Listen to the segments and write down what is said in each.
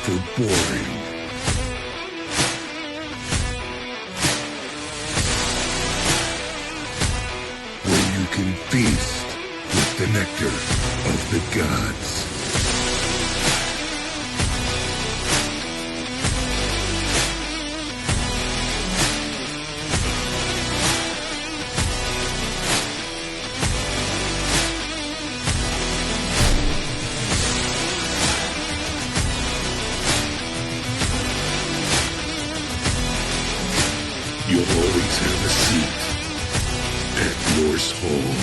for boring. Where you can feast with the nectar of the gods. You'll always have a seat at Norse Hall.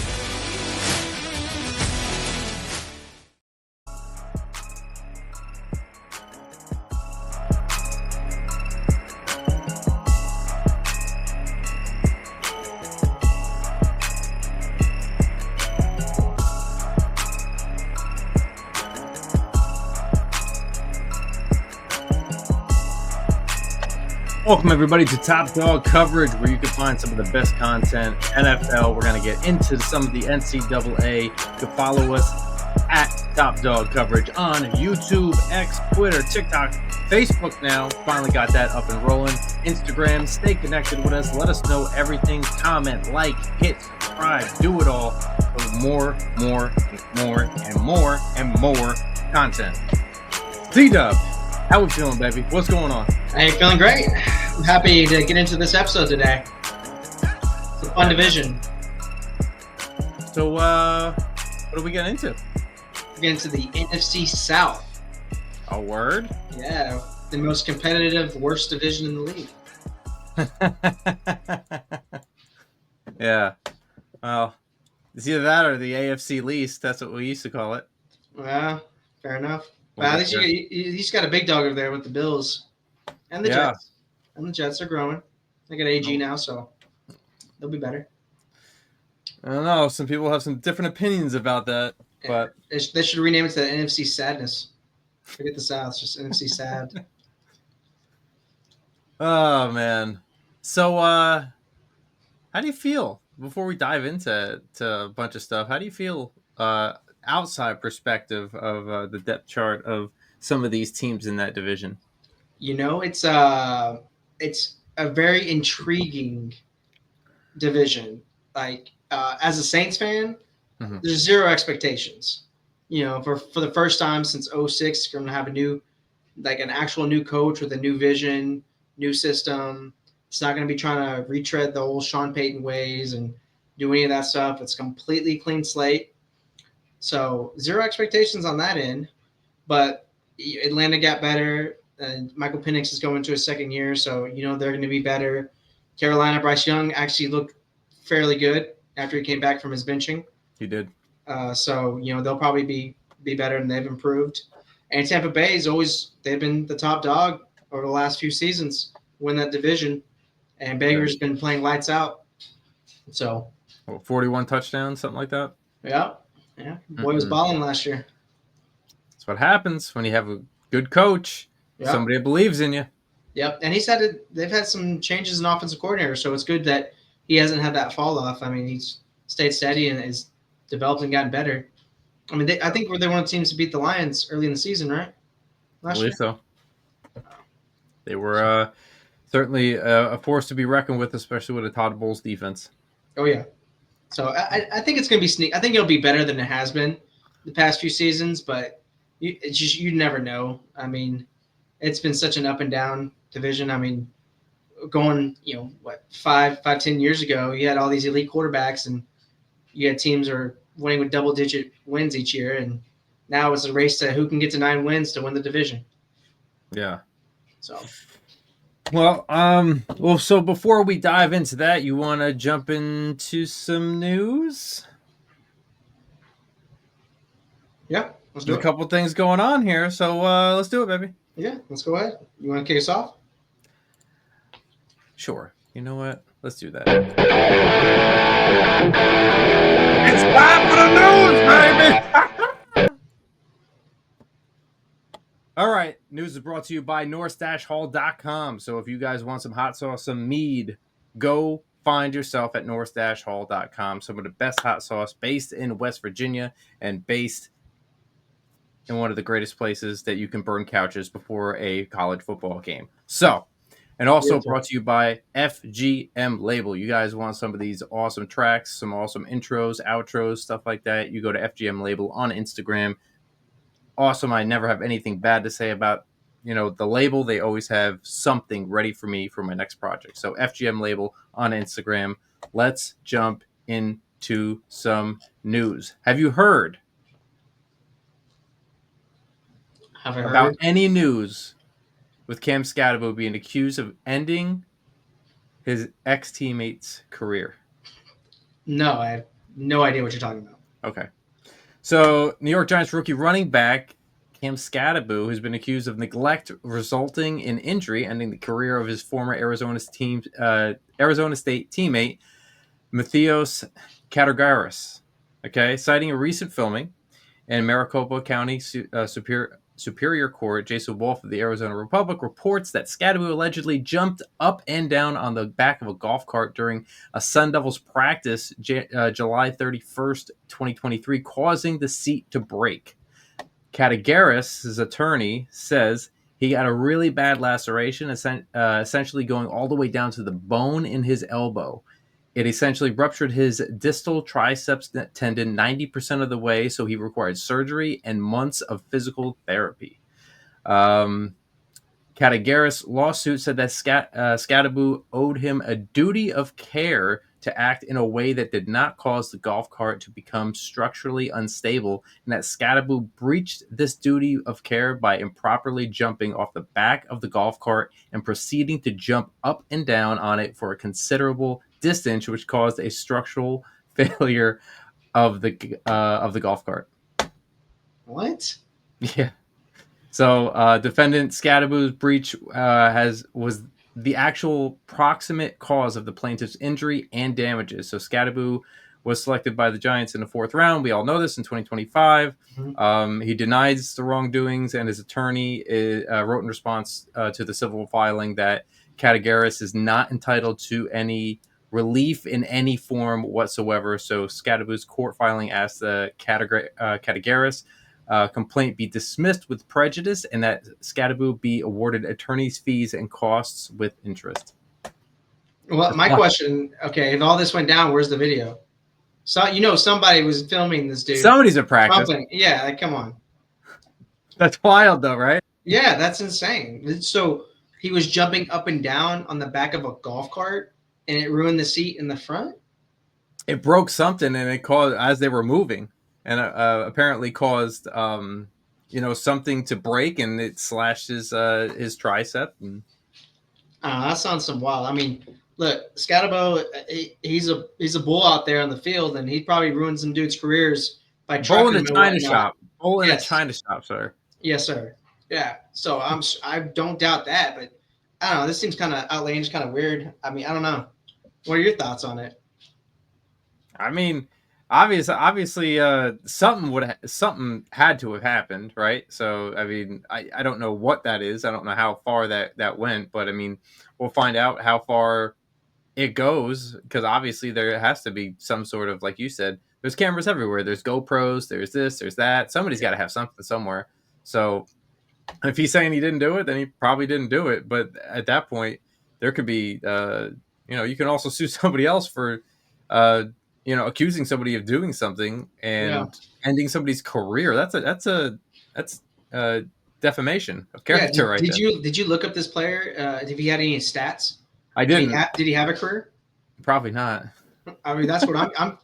Welcome everybody to Top Dog Coverage, where you can find some of the best content NFL. We're going to get into some of the NCAA. You can follow us at Top Dog Coverage on YouTube, X, Twitter, TikTok, Facebook now. Finally got that up and rolling. Instagram, stay connected with us. Let us know everything. Comment, like, hit, subscribe, do it all for more content. T-Dub, how we feeling, baby? What's going on? Hey, feeling great. I'm happy to get into this episode today. It's a fun division. So, what do we get into? We get into the NFC South. A word? Yeah, the most competitive, worst division in the league. Yeah. Well, it's either that or the AFC least. That's what we used to call it. Yeah, fair enough. Well, At least he's got a big dog over there with the Bills and the Jets. And the Jets are growing. They got AG now, so they'll be better. I don't know. Some people have some different opinions about that, but They should rename it to the NFC Sadness. Forget the South, it's just NFC Sad. Oh man. So, how do you feel before we dive into a bunch of stuff? How do you feel outside perspective of the depth chart of some of these teams in that division? You know, it's a very intriguing division. Like as a Saints fan, there's zero expectations. You know, for the first time since 06, you're gonna have an actual new coach with a new vision, new system. It's not gonna be trying to retread the old Sean Payton ways and do any of that stuff. It's completely clean slate. So zero expectations on that end. But Atlanta got better. And Michael Penix is going to his second year, so they're going to be better. Carolina, Bryce Young actually looked fairly good after he came back from his benching. He did. So they'll probably be better, and they've improved. And Tampa Bay they've been the top dog over the last few seasons, win that division. And Baker's been playing lights out. So 41 touchdowns, something like that. Yeah. Boy was balling last year. That's what happens when you have a good coach. Yep. Somebody that believes in you. Yep, and they've had some changes in offensive coordinator, so it's good that he hasn't had that fall off. I mean, he's stayed steady and has developed and gotten better. I mean, I think they were one of the teams to beat the Lions early in the season, right? I believe so. They were certainly a force to be reckoned with, especially with a Todd Bowles defense. Oh yeah. So I think it's going to be sneak. I think it'll be better than it has been the past few seasons, but you never know. I mean, it's been such an up and down division. I mean, going, 5-10 years ago, you had all these elite quarterbacks and you had teams are winning with double digit wins each year. And now it's a race to who can get to 9 wins to win the division. Yeah. So, so before we dive into that, you want to jump into some news? Yeah. There's a couple things going on here, so let's do it, baby. Yeah, let's go ahead. You want to kick us off? Sure. You know what? Let's do that. It's time for the news, baby! All right. News is brought to you by North-Hall.com. So if you guys want some hot sauce, some mead, go find yourself at North-Hall.com. Some of the best hot sauce based in West Virginia and based in one of the greatest places that you can burn couches before a college football game. So, and also brought to you by FGM Label. You guys want some of these awesome tracks, some awesome intros, outros, stuff like that, you go to FGM Label on Instagram. Awesome. I never have anything bad to say about, the label. They always have something ready for me for my next project. So FGM Label on Instagram. Let's jump into some news. Have you heard about any news with Cam Scadabo being accused of ending his ex-teammate's career? No, I have no idea what you're talking about. Okay. So, New York Giants rookie running back Cam Scadabo has been accused of neglect resulting in injury, ending the career of his former Arizona State teammate Matthias Categaris. Okay, citing a recent filming in Maricopa County Superior Court, Jason Wolf of the Arizona Republic reports that Scadabo allegedly jumped up and down on the back of a golf cart during a Sun Devils practice July 31st, 2023, causing the seat to break. Categaris' attorney says he got a really bad laceration, essentially going all the way down to the bone in his elbow. It essentially ruptured his distal triceps tendon 90% of the way, so he required surgery and months of physical therapy. Categaris' lawsuit said that Scadabo owed him a duty of care to act in a way that did not cause the golf cart to become structurally unstable, and that Scadabo breached this duty of care by improperly jumping off the back of the golf cart and proceeding to jump up and down on it for a considerable distance, which caused a structural failure of the golf cart. What? Yeah. So, defendant Scadabo's breach was the actual proximate cause of the plaintiff's injury and damages. So, Scadabo was selected by the Giants in the 4th round. We all know this in 2025. Mm-hmm. He denies the wrongdoings, and his attorney wrote in response to the civil filing that Categaris is not entitled to any relief in any form whatsoever. So, Scadabo's court filing asked the Categaris complaint be dismissed with prejudice, and that Scadabo be awarded attorney's fees and costs with interest. Well, my question, okay, if all this went down, where's the video? So, somebody was filming this dude. Somebody's at practice. Yeah, come on. That's wild, though, right? Yeah, that's insane. So he was jumping up and down on the back of a golf cart, and it ruined the seat in the front? It broke something, and it caused, as they were moving, and apparently caused something to break, and it slashed his tricep. And that sounds some wild. I mean, look, Scadabo, he's a bull out there on the field, and he probably ruined some dudes' careers by bull in a China shop. Bull in a China shop, sir. Yes, sir. Yeah. So I don't doubt that, but I don't know. This seems kind of outlandish, kind of weird. I mean, I don't know. What are your thoughts on it? I mean, obviously, something had to have happened, right? So, I mean, I don't know what that is. I don't know how far that went, but I mean, we'll find out how far it goes, because obviously there has to be some sort of, like you said, there's cameras everywhere. There's GoPros. There's this. There's that. Somebody's got to have something somewhere. So, if he's saying he didn't do it, then he probably didn't do it. But at that point, there could be, you can also sue somebody else for, accusing somebody of doing something and ending somebody's career. That's defamation of character, right? Did you look up this player? If he had any stats? I didn't. Did he have a career? Probably not. I mean, that's what I'm.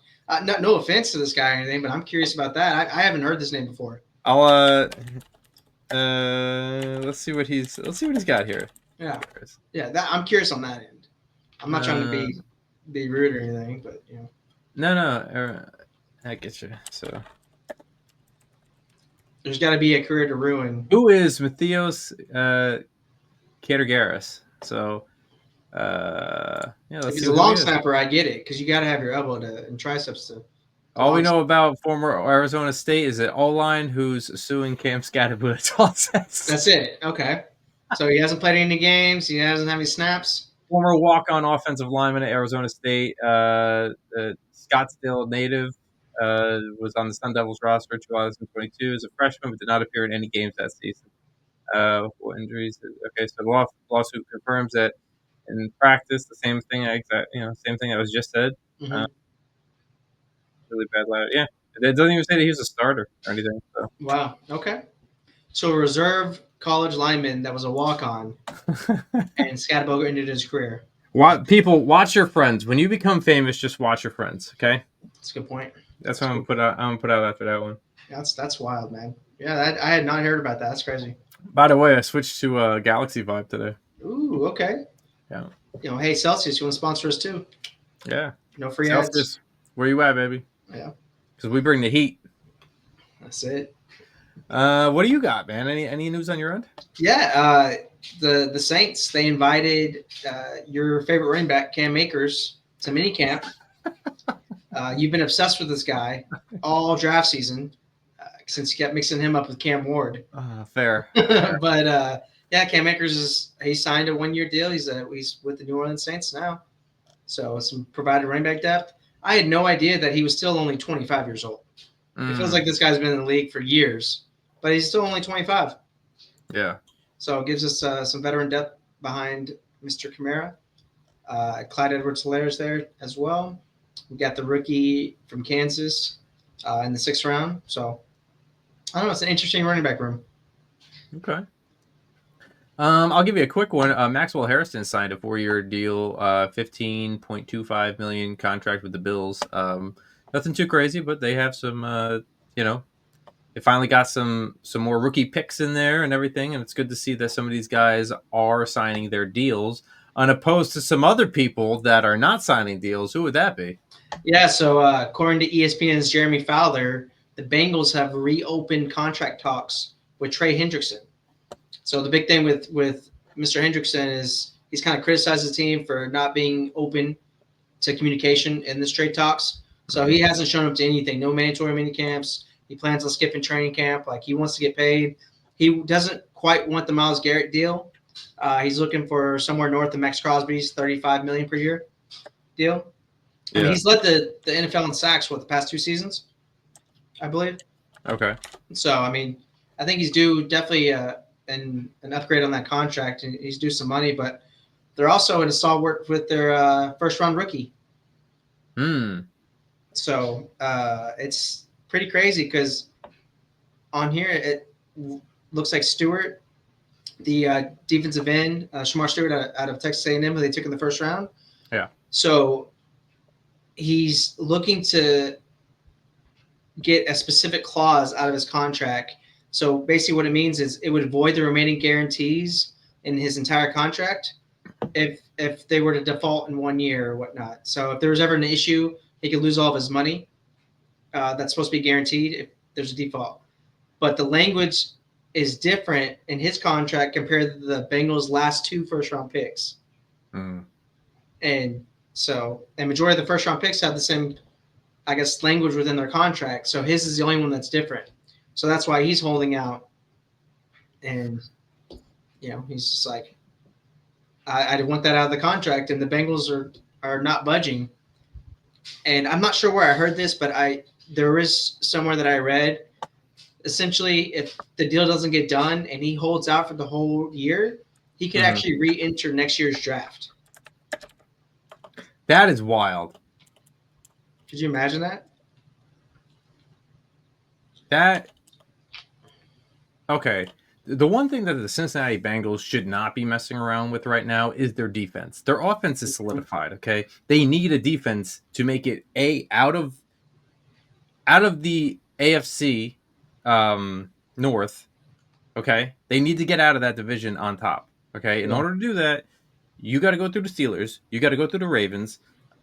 No offense to this guy or anything, but I'm curious about that. I haven't heard this name before. I'll let's see what he's got here. Yeah. I'm curious on that end. I'm not trying to be rude or anything, but No, I get you. So there's got to be a career to ruin. Who is Matthias Categaris? So, if he's a long snapper, I get it, because you got to have your elbow and triceps to. All we know about former Arizona State is that O-line who's suing Cam Scadabo. That's all it says. That's it. Okay. So he hasn't played any games. He hasn't had any snaps. Former walk-on offensive lineman at Arizona State, Scottsdale native, was on the Sun Devils roster in 2022 as a freshman, but did not appear in any games that season. What injuries? Okay, so the lawsuit confirms that in practice, the same thing. Same thing that was just said. Mm-hmm. Really bad. Yeah, it doesn't even say that he was a starter or anything. So. Wow. Okay. So a reserve college lineman that was a walk-on, and Scatterboga ended his career. People, watch your friends. When you become famous, just watch your friends. Okay, That's a good point. that's what I'm gonna put out. I'm gonna put out after that one. That's wild, man. Yeah, I had not heard about that. That's crazy. By the way, I switched to Galaxy Vibe today. Ooh, okay. Yeah. Hey Celsius, you want to sponsor us too? Yeah. No free Celsius, ads. where you at, baby? Yeah. Because we bring the heat. That's it. What do you got, man? Any news on your end? Yeah. The Saints, they invited your favorite running back Cam Akers to minicamp. You've been obsessed with this guy all draft season since you kept mixing him up with Cam Ward. Fair. But yeah, Cam Akers he signed a 1-year deal. He's with the New Orleans Saints now. So some provided running back depth. I had no idea that he was still only 25 years old. It feels like this guy's been in the league for years, but he's still only 25. Yeah. So it gives us some veteran depth behind Mr. Kamara. Clyde Edwards-Helaire there as well. We got the rookie from Kansas in the 6th round. So I don't know. It's an interesting running back room. Okay. I'll give you a quick one. Maxwell Harrison signed a 4-year deal, $15.25 million contract with the Bills. Nothing too crazy, but they have some, they finally got some more rookie picks in there and everything, and it's good to see that some of these guys are signing their deals, unopposed to some other people that are not signing deals. Who would that be? Yeah, so according to ESPN's Jeremy Fowler, the Bengals have reopened contract talks with Trey Hendrickson. So the big thing with Mr. Hendrickson is he's kind of criticized the team for not being open to communication in this trade talks. So he hasn't shown up to anything. No mandatory mini camps. He plans on skipping training camp. Like, he wants to get paid. He doesn't quite want the Myles Garrett deal. He's looking for somewhere north of Max Crosby's $35 million per year deal. Yeah. I mean, he's led the NFL in sacks the past 2 seasons, I believe. Okay. So I mean, I think he's due definitely an upgrade on that contract, and he's due some money. But they're also in a stalwart with their 1st-round rookie. So it's pretty crazy because on here it looks like Stewart, the defensive end, Shamar Stewart out of Texas A&M, who they took in the 1st round. Yeah. So he's looking to get a specific clause out of his contract. So basically what it means is it would void the remaining guarantees in his entire contract if they were to default in 1 year or whatnot. So if there was ever an issue, he could lose all of his money. That's supposed to be guaranteed if there's a default. But the language is different in his contract compared to the Bengals' last 2 first-round picks. And so the majority of the first-round picks have the same, I guess, language within their contract. So his is the only one that's different. So that's why he's holding out. And, he's just like, I want that out of the contract. And the Bengals are not budging. And I'm not sure where I heard this, but there is somewhere that I read, essentially, if the deal doesn't get done and he holds out for the whole year, he could actually re-enter next year's draft. That is wild. Could you imagine that? Okay. The one thing that the Cincinnati Bengals should not be messing around with right now is their defense. Their offense is solidified, okay? They need a defense to make it out of the AFC North, okay? They need to get out of that division on top, okay? In order to do that, you got to go through the Steelers. You got to go through the Ravens.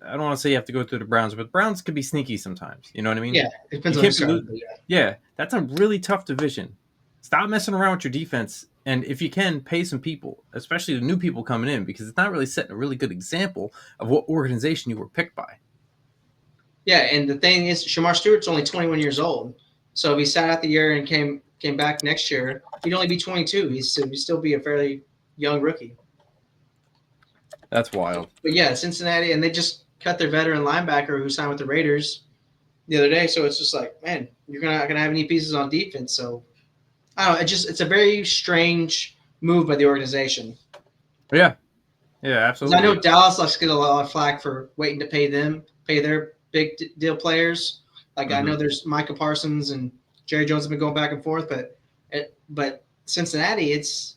I don't want to say you have to go through the Browns, but Browns could be sneaky sometimes. You know what I mean? Yeah, it depends on the side. Yeah, that's a really tough division. Stop messing around with your defense, and if you can, pay some people, especially the new people coming in, because it's not really setting a really good example of what organization you were picked by. Yeah, and the thing is, Shamar Stewart's only 21 years old. So if he sat out the year and came back next year, he'd only be 22. He'd still be a fairly young rookie. That's wild. But yeah, Cincinnati, and they just cut their veteran linebacker who signed with the Raiders. the other day. So it's just like, man, you're not gonna have any pieces on defense. So I don't know. It's a very strange move by the organization. Yeah, yeah, Because I know absolutely. Dallas likes to get a lot of flack for waiting to pay their big deal players. Like I Hmm. know there's Micah Parsons and Jerry Jones have been going back and forth, but Cincinnati, it's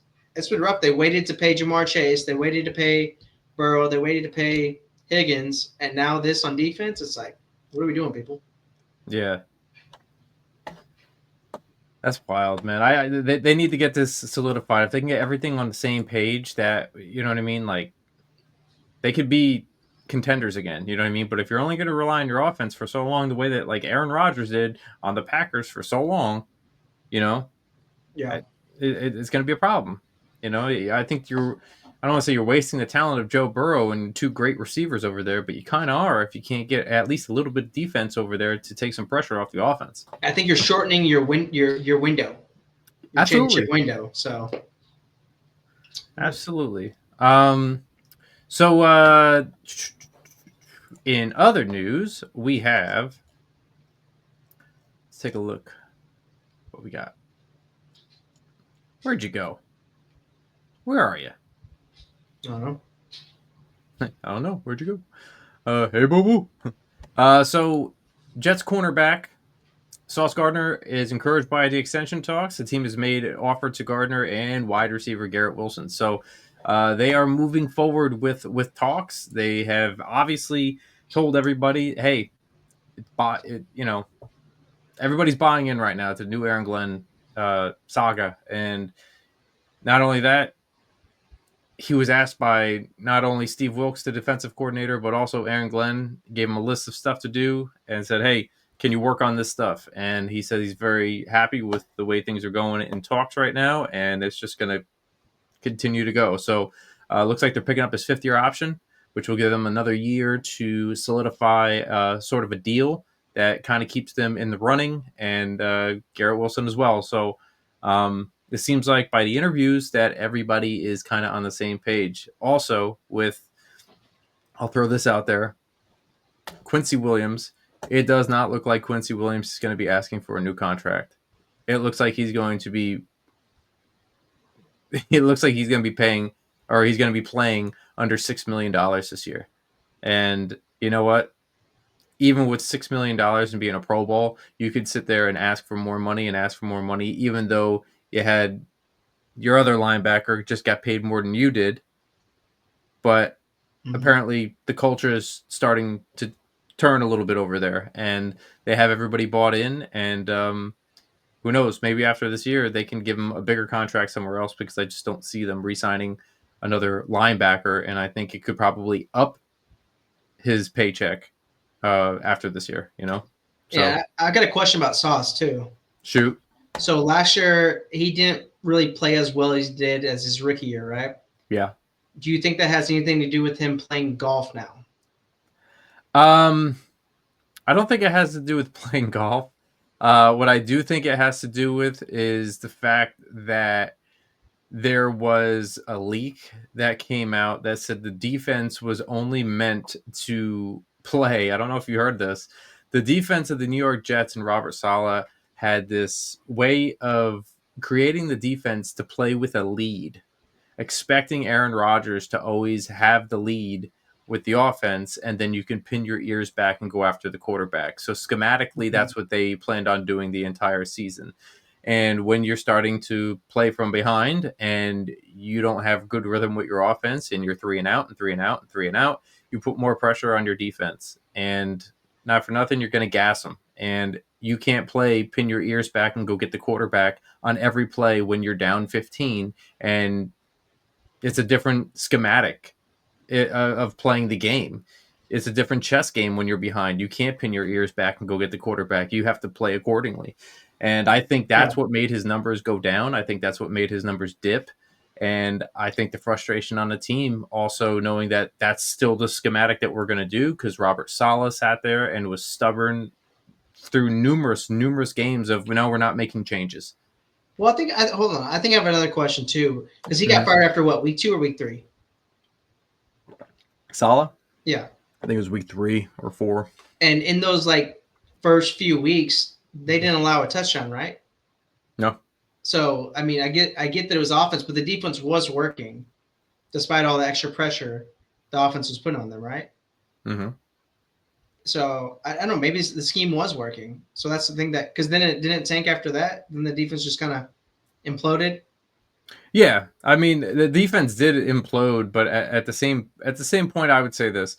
been rough. They waited to pay Jamar Chase, they waited to pay Burrow, they waited to pay Higgins, and now this on defense. It's like, what are we doing, people? Yeah, that's wild, man. They need to get this solidified. If they can get everything on the same page, that you know what I mean, like they could be contenders again. You know what I mean? But if you're only going to rely on your offense for so long, the way that like Aaron Rodgers did on the Packers for so long, you know, Yeah, it's going to be a problem. You know, I think you're. I don't want to say you're wasting the talent of Joe Burrow and two great receivers over there, but you kind of are if you can't get at least a little bit of defense over there to take some pressure off the offense. I think you're shortening your window, your championship Absolutely, window. So absolutely. So in other news, we have. Let's take a look. What we got? Where'd you go? Where are you? I don't know. I don't know. Where'd you go? Hey, boo boo. So Jets cornerback Sauce Gardner is encouraged by the extension talks. The team has made an offer to Gardner and wide receiver Garrett Wilson. So they are moving forward with talks. They have obviously told everybody, hey, you know, everybody's buying in right now to the new Aaron Glenn saga. And not only that, he was asked by not only Steve Wilkes, the defensive coordinator, but also Aaron Glenn, gave him a list of stuff to do and said, hey, can you work on this stuff? And he said he's very happy with the way things are going in talks right now, and it's just going to continue to go. So looks like they're picking up his fifth-year option, which will give them another year to solidify sort of a deal that kind of keeps them in the running, and Garrett Wilson as well. So it seems like by the interviews that everybody is kind of on the same page. Also, with I'll throw this out there, Quincy Williams. It does not look like Quincy Williams is going to be asking for a new contract. It looks like he's going to be. It looks like he's going to be paying, or he's going to be playing under $6 million this year. And you know what? Even with $6 million and being a Pro Bowl, you could sit there and ask for more money and ask for more money, even though you had your other linebacker just got paid more than you did. But apparently the culture is starting to turn a little bit over there, and they have everybody bought in. And who knows? Maybe after this year, they can give him a bigger contract somewhere else, because I just don't see them re-signing another linebacker. And I think it could probably up his paycheck after this year, you know? So Yeah, I got a question about Sauce too. shoot. So last year he didn't really play as well as he did as his rookie year, right? Yeah. Do you think that has anything to do with him playing golf now? Um, I don't think it has to do with playing golf. What I do think it has to do with is the fact that there was a leak that came out that said the defense was only meant to play. I don't know if you heard this. The defense of the New York Jets and Robert Saleh had this way of creating the defense to play with a lead, expecting Aaron Rodgers to always have the lead with the offense, and then you can pin your ears back and go after the quarterback. So schematically, that's what they planned on doing the entire season. And when you're starting to play from behind and you don't have good rhythm with your offense, and you're 3 and out and 3 and out and 3 and out, you put more pressure on your defense. And not for nothing, you're going to gas them. And you can't play pin your ears back and go get the quarterback on every play when you're down 15. And it's a different schematic of playing the game. It's a different chess game when you're behind. You can't pin your ears back and go get the quarterback. You have to play accordingly. And I think Yeah. that's what made his numbers go down. I think that's what made his numbers dip. And I think the frustration on the team also knowing that that's still the schematic that we're going to do, because Robert Saleh sat there and was stubborn through numerous games of, no, we're not making changes. Well, hold on. I think I have another question too, because he got Mhm. fired after what, week 2 or week 3? Saleh? Yeah. I think it was week 3 or 4. And in those like first few weeks, they didn't allow a touchdown, right? No. So I mean, I get that it was offense, but the defense was working despite all the extra pressure the offense was putting on them, right? Mm-hmm. So I don't know. Maybe the scheme was working. So that's the thing that because then it didn't tank after that. Then the defense just kind of imploded. Yeah, I mean the defense did implode, but at the same point, I would say this: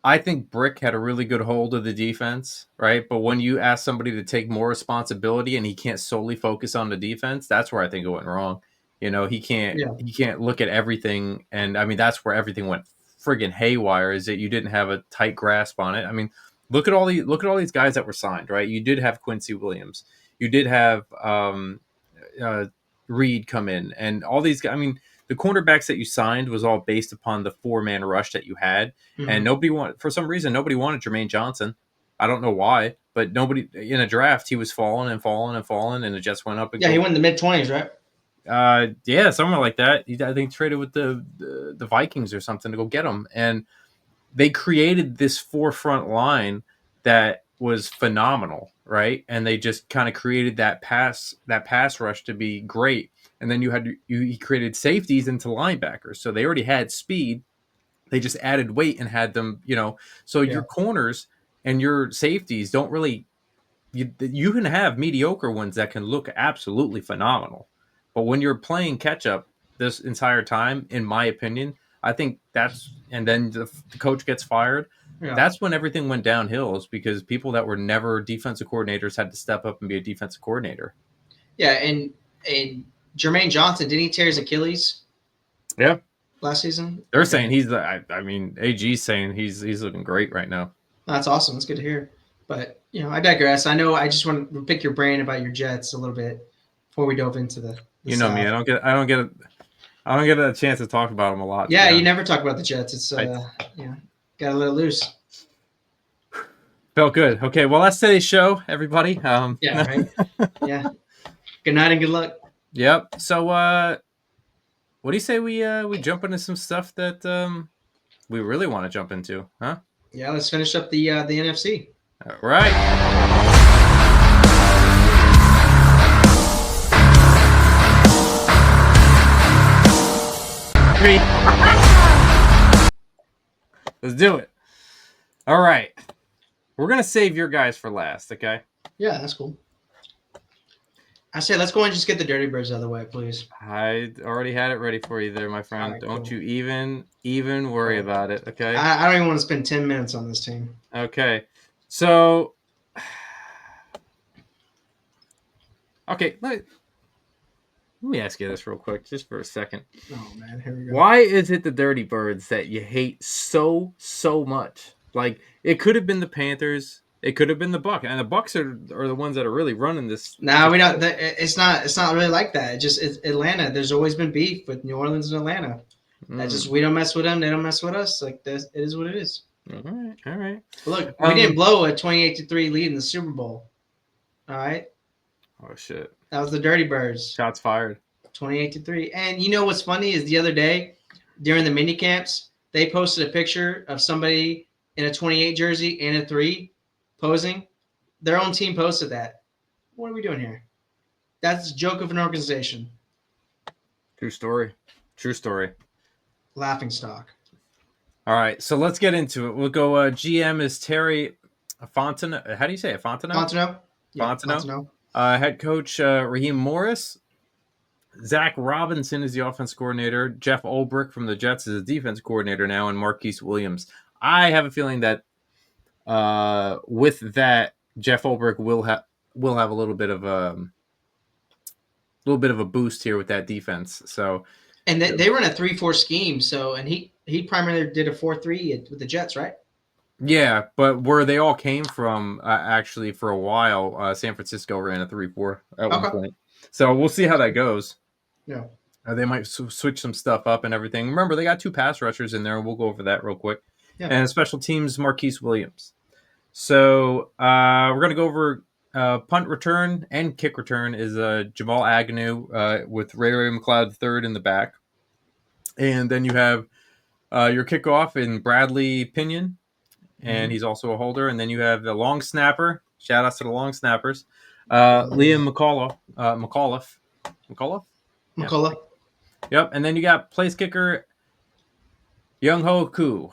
I think Brick had a really good hold of the defense, right? But when you ask somebody to take more responsibility and he can't solely focus on the defense, that's where I think it went wrong. You know, Yeah. he can't look at everything, and I mean that's where everything went friggin' haywire. Is that you didn't have a tight grasp on it? I mean, look at all these guys that were signed, right? You did have Quincy Williams, you did have uh, Reed come in, and all these guys. I mean, the cornerbacks that you signed was all based upon the 4-man rush that you had. And for some reason, nobody wanted Jermaine Johnson. I don't know why, but nobody in a draft, he was falling and falling and falling, and it just went up. And Yeah, he went in the mid-20s, right? Yeah, somewhere like that. I think traded with the Vikings or something to go get him, and they created this forefront line that was phenomenal, right? And they just kind of created that pass rush to be great. And then he created safeties into linebackers, so they already had speed. They just added weight and had them, so your corners and your safeties don't really, you can have mediocre ones that can look absolutely phenomenal. But when you're playing catch up this entire time, in my opinion, I think and then the coach gets fired. Yeah. That's when everything went downhill, is because people that were never defensive coordinators had to step up and be a defensive coordinator. Yeah, and Jermaine Johnson, didn't he tear his Achilles? Yeah. Last season? They're saying AG's saying he's looking great right now. That's awesome. That's good to hear. But, I digress. I know I just want to pick your brain about your Jets a little bit before we dove into the you know South. Me. I don't get a chance to talk about them a lot. Yeah, you never talk about the Jets. It's gotta let it loose. Felt good. Okay, well, that's today's show, everybody. Yeah, right. Yeah. Good night and good luck. Yep. So, what do you say we jump into some stuff that we really want to jump into, huh? Yeah, let's finish up the NFC. All right. Let's do it. All right. We're going to save your guys for last, okay? Yeah, that's cool. I say let's go and just get the Dirty Birds out of the way, please. I already had it ready for you there, my friend. Right, don't you even worry about it, okay? I don't even want to spend 10 minutes on this team. Okay. So, okay, let me ask you this real quick, just for a second. Oh, man, here we go. Why is it the Dirty Birds that you hate so much? Like, it could have been the Panthers. It could have been the Bucs, and the Bucs are the ones that are really running this. No, we don't. It's not really like that. It's Atlanta. There's always been beef with New Orleans and Atlanta. That just we don't mess with them. They don't mess with us. Like this, it is what it is. All right. Look, we didn't blow a 28-3 lead in the Super Bowl. All right. Oh shit. That was the Dirty Birds. Shots fired. 28-3. And you know what's funny is the other day during the mini camps, they posted a picture of somebody in a 28 jersey and a 3 posing. Their own team posted that. What are we doing here? That's a joke of an organization. True story. Laughing stock. All right, so let's get into it. We'll go. GM is Terry Fontenot. How do you say it? Fontenot. Fontenot. Head coach Raheem Morris. Zach Robinson is the offense coordinator. Jeff Ulbrich from the Jets is the defense coordinator now, and Marquise Williams. I have a feeling that with that, Jeff Ulbrich will have a little bit of a boost here with that defense. So, and they run a 3-4 scheme. So, and he primarily did a 4-3 with the Jets, right? Yeah, but where they all came from, actually, for a while, San Francisco ran a 3-4 at one point. So we'll see how that goes. Yeah. They might switch some stuff up and everything. Remember, they got 2 pass rushers in there, and we'll go over that real quick. Yeah. And special teams, Marquise Williams. So we're going to go over punt return and kick return is Jamal Agnew with Ray McLeod III in the back. And then you have your kickoff in Bradley Pinion, and he's also a holder. And then you have the long snapper, Shout outs to the long snappers. Liam McAuliffe. Yeah. McCullough. Yep. And then you got place kicker Young Ho Koo,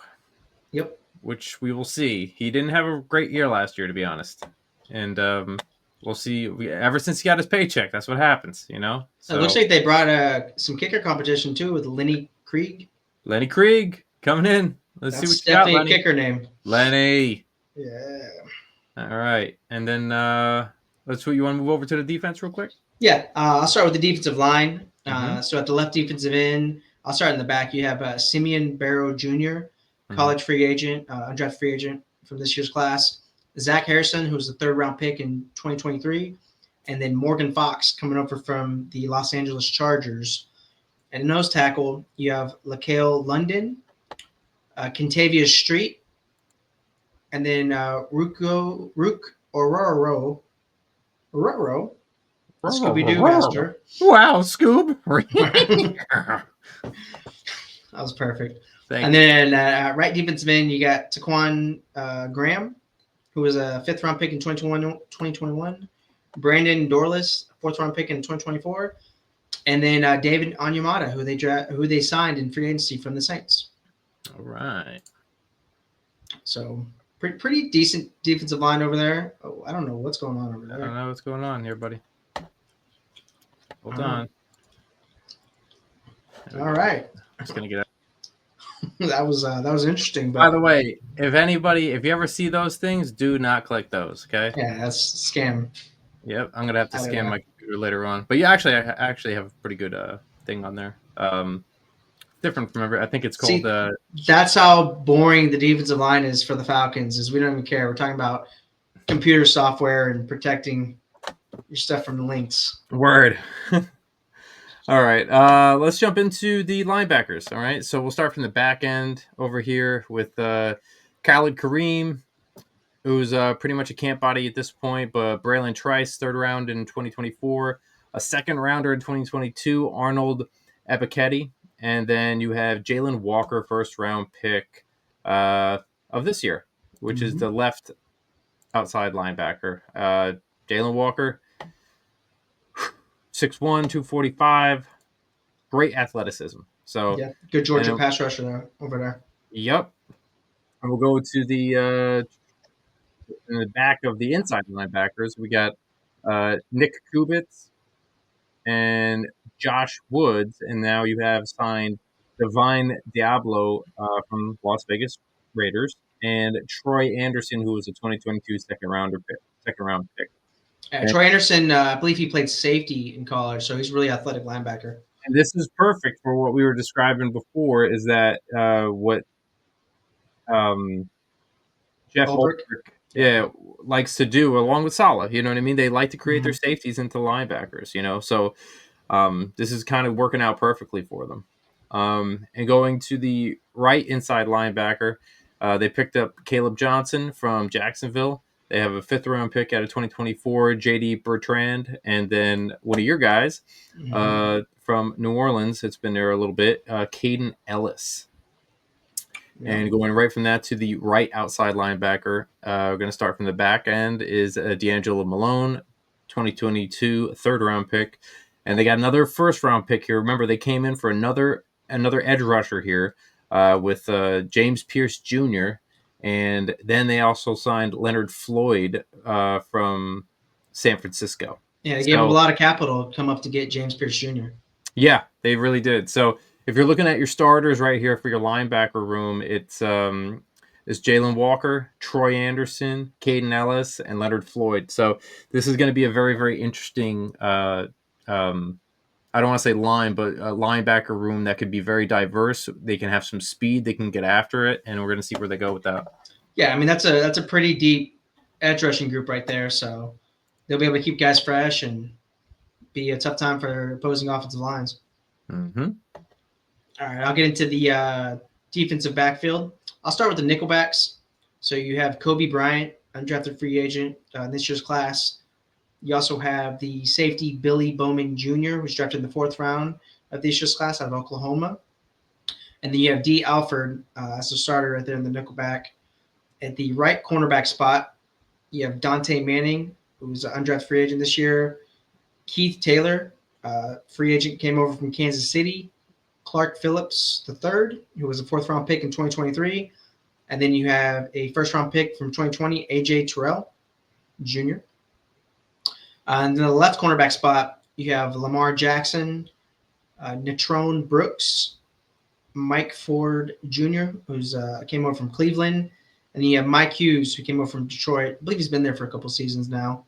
Yep. which we will see. He didn't have a great year last year, to be honest. And we'll see. Ever since he got his paycheck, that's what happens, you know? So It looks like they brought some kicker competition too with Lenny Krieg. Lenny Krieg coming in. Let's see That's what you got, definitely Lenny. a kicker name. Lenny. Yeah. All right. And then you want to move over to the defense real quick? Yeah. I'll start with the defensive line. Mhm. So at the left defensive end, I'll start in the back. You have Simeon Barrow Jr., college free agent, undrafted free agent from this year's class. Zach Harrison, who was the third-round pick in 2023. And then Morgan Fox coming over from the Los Angeles Chargers. And nose tackle, you have LaCale London, Kentavious Street, and then Rook Ororo, the Scooby-Doo master. Wow, Scoob. That was perfect. Thank And you. then right defensive end, you got Taquan Graham, who was a fifth-round pick in 2021. Brandon Dorless, fourth-round pick in 2024. And then David Onyemata, who they signed in free agency from the Saints. All right. So pretty decent defensive line over there. Oh, I don't know what's going on over I there. don't know what's going on here, buddy. Hold All right. on. All right. Just gonna get out. that was interesting. But By the way, if you ever see those things, do not click those. Okay. yeah, that's a scam. Yep. I'm gonna have to I don't scan know. my computer later on. But yeah, I actually have a pretty good thing on there. Different from I think it's called That's how boring the defensive line is for the Falcons. Is we don't even care. We're talking about computer software and protecting your stuff from the links. Word. All right. Let's jump into the linebackers. All right. So we'll start from the back end over here with Khalid Kareem, who's pretty much a camp body at this point, but Braylon Trice, third round in 2024, a second rounder in 2022, Arnold Ebiketie, and then you have Jalen Walker, first round pick of this year, which is the left outside linebacker. Jalen Walker, 6'1", 245, great athleticism. So yeah, good Georgia pass rusher there over there. Yep. And we'll go to the in the back of the inside linebackers. We got Nick Kubitz and Josh Woods, and now you have signed Divine Diablo from Las Vegas Raiders and Troy Anderson, who was a 2022 second round pick. Troy Anderson, I believe he played safety in college, so he's a really athletic linebacker. And this is perfect for what we were describing before. Is that what Jeff Ulbrich, likes to do along with Saleh? You know what I mean? They like to create their safeties into linebackers. You know, so this is kind of working out perfectly for them. And going to the right inside linebacker, they picked up Caleb Johnson from Jacksonville. They have a fifth-round pick out of 2024, J.D. Bertrand, and then one of your guys from New Orleans. It's been there a little bit, Caden Ellis. Yeah. And going right from that to the right outside linebacker, we're going to start from the back end, is D'Angelo Malone, 2022 third-round pick. And they got another first-round pick here. Remember, they came in for another edge rusher here with James Pierce Jr., and then they also signed Leonard Floyd from San Francisco. Yeah, they gave him a lot of capital to come up to get James Pierce Jr. Yeah, they really did. So if you're looking at your starters right here for your linebacker room, it's Jalen Walker, Troy Anderson, Caden Ellis, and Leonard Floyd. So this is going to be a very, very interesting I don't want to say line, but a linebacker room that could be very diverse. They can have some speed. They can get after it, and we're going to see where they go with that. Yeah, I mean, that's a pretty deep edge rushing group right there. So they'll be able to keep guys fresh and be a tough time for opposing offensive lines. Mm-hmm. All right, I'll get into the defensive backfield. I'll start with the nickelbacks. So you have Kobe Bryant, undrafted free agent in this year's class. You also have the safety Billy Bowman Jr., who was drafted in the fourth round of this year's class out of Oklahoma. And then you have D. Alford as a starter right there in the nickelback. At the right cornerback spot, You have Dante Manning, who's an undrafted free agent this year. Keith Taylor, free agent, came over from Kansas City. Clark Phillips III, who was a fourth-round pick in 2023. And then you have a first-round pick from 2020, A.J. Terrell Jr. And then the left cornerback spot, you have Lamar Jackson, Natrone Brooks, Mike Ford Jr., who's came over from Cleveland. And then you have Mike Hughes, who came over from Detroit. I believe he's been there for a couple seasons now.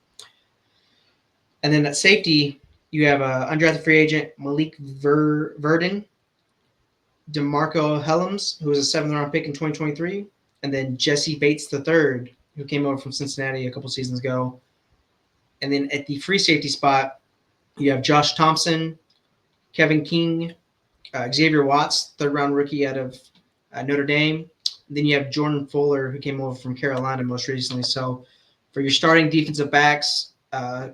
And then at safety, you have undrafted free agent Malik Verdon, DeMarco Helms, who was a seventh-round pick in 2023, and then Jesse Bates III, who came over from Cincinnati a couple seasons ago. And then at the free safety spot, you have Josh Thompson, Kevin King, Xavier Watts, third-round rookie out of Notre Dame. And then you have Jordan Fuller, who came over from Carolina most recently. So for your starting defensive backs,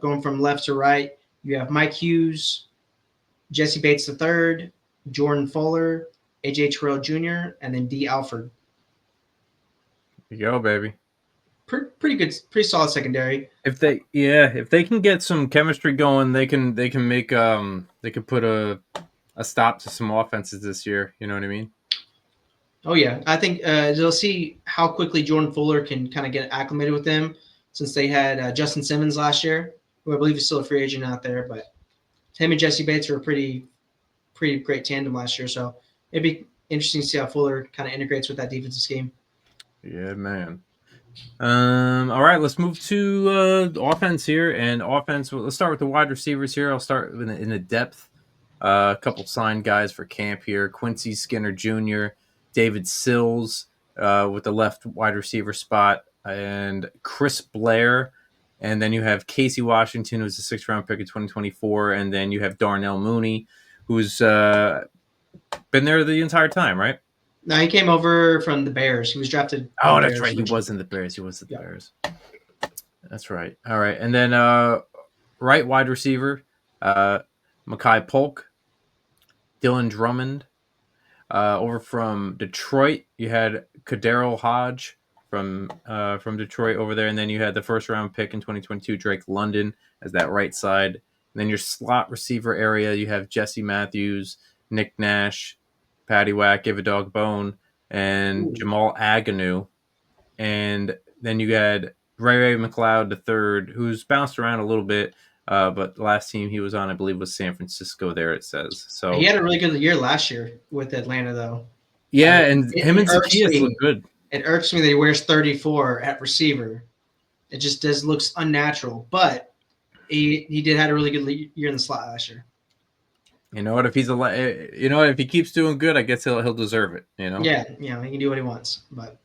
going from left to right, you have Mike Hughes, Jesse Bates III, Jordan Fuller, A.J. Terrell Jr., and then D. Alford. There you go, baby. Pretty good, pretty solid secondary. If they can get some chemistry going, they can make they could put a stop to some offenses this year. You know what I mean? Oh yeah, I think they'll see how quickly Jordan Fuller can kind of get acclimated with them, since they had Justin Simmons last year, who I believe is still a free agent out there. But him and Jesse Bates were a pretty great tandem last year, so it'd be interesting to see how Fuller kind of integrates with that defensive scheme. Yeah, man. All right, let's move to offense here. And offense, let's start with the wide receivers here. I'll start in the depth. A couple signed guys for camp here. Quincy Skinner Jr., David Sills with the left wide receiver spot, and Chris Blair. And then you have Casey Washington, who's a sixth-round pick in 2024. And then you have Darnell Mooney, who's been there the entire time, right? No, he came over from the Bears. He was drafted. Oh, that's right. He was in the Bears. Bears. That's right. All right. And then right wide receiver, Mekhi Polk, Dylan Drummond. Over from Detroit, you had Kaderil Hodge from Detroit over there. And then you had the first-round pick in 2022, Drake London, as that right side. And then your slot receiver area, you have Jesse Matthews, Nick Nash, Patty Wack, Give a Dog Bone, and Jamal Agnew. And then you had Ray McLeod III, who's bounced around a little bit, but the last team he was on, I believe, was San Francisco there, it says. So he had a really good year last year with Atlanta, though. Yeah, and him and Zacchaeus look good. It irks me that he wears 34 at receiver. It just looks unnatural, but he did have a really good year in the slot last year. You know what? If if he keeps doing good, I guess he'll deserve it. You know. Yeah, he can do what he wants. But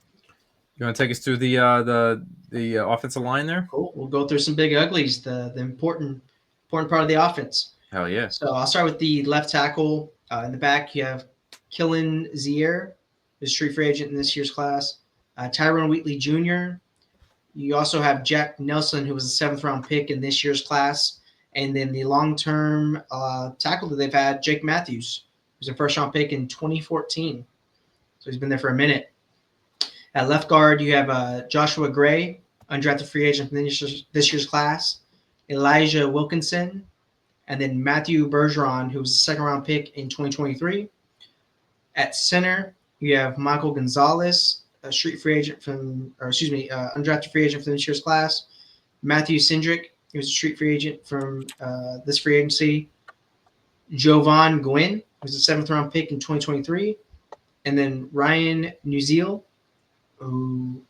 you want to take us through the offensive line there? Cool. We'll go through some big uglies, the important part of the offense. Hell yeah! So I'll start with the left tackle. In the back, you have Killen Zier, who's a street free agent in this year's class. Tyrone Wheatley Jr. You also have Jack Nelson, who was a seventh-round pick in this year's class. And then the long-term tackle that they've had, Jake Matthews, who's a first-round pick in 2014. So he's been there for a minute. At left guard, you have Joshua Gray, undrafted free agent from this year's class. Elijah Wilkinson, and then Matthew Bergeron, who was a second-round pick in 2023. At center, you have Michael Gonzalez, a undrafted free agent from this year's class. Matthew Cindric, he was a street free agent from this free agency. Jovan Gwynn, who's a seventh-round pick in 2023. And then Ryan Newziel, who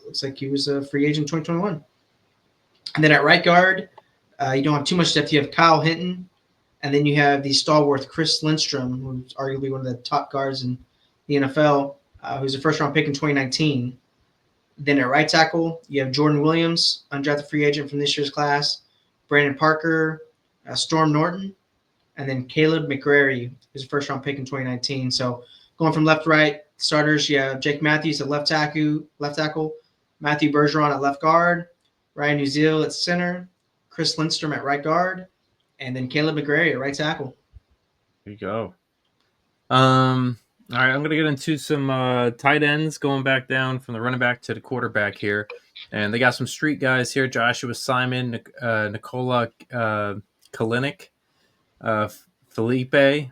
looks like he was a free agent in 2021. And then at right guard, you don't have too much depth. You have Kyle Hinton. And then you have the stalwart Chris Lindstrom, who's arguably one of the top guards in the NFL, who's a first-round pick in 2019. Then at right tackle, you have Jordan Williams, undrafted free agent from this year's class, Brandon Parker, Storm Norton, and then Caleb McCrary, who's a first-round pick in 2019. So going from left to right, starters, you have Jake Matthews at left tackle, Matthew Bergeron at left guard, Ryan Newziel at center, Chris Lindstrom at right guard, and then Caleb McCrary at right tackle. There you go. All right, I'm going to get into some tight ends going back down from the running back to the quarterback here. And they got some street guys here: Joshua Simon, Nikola Kalinick, Felipe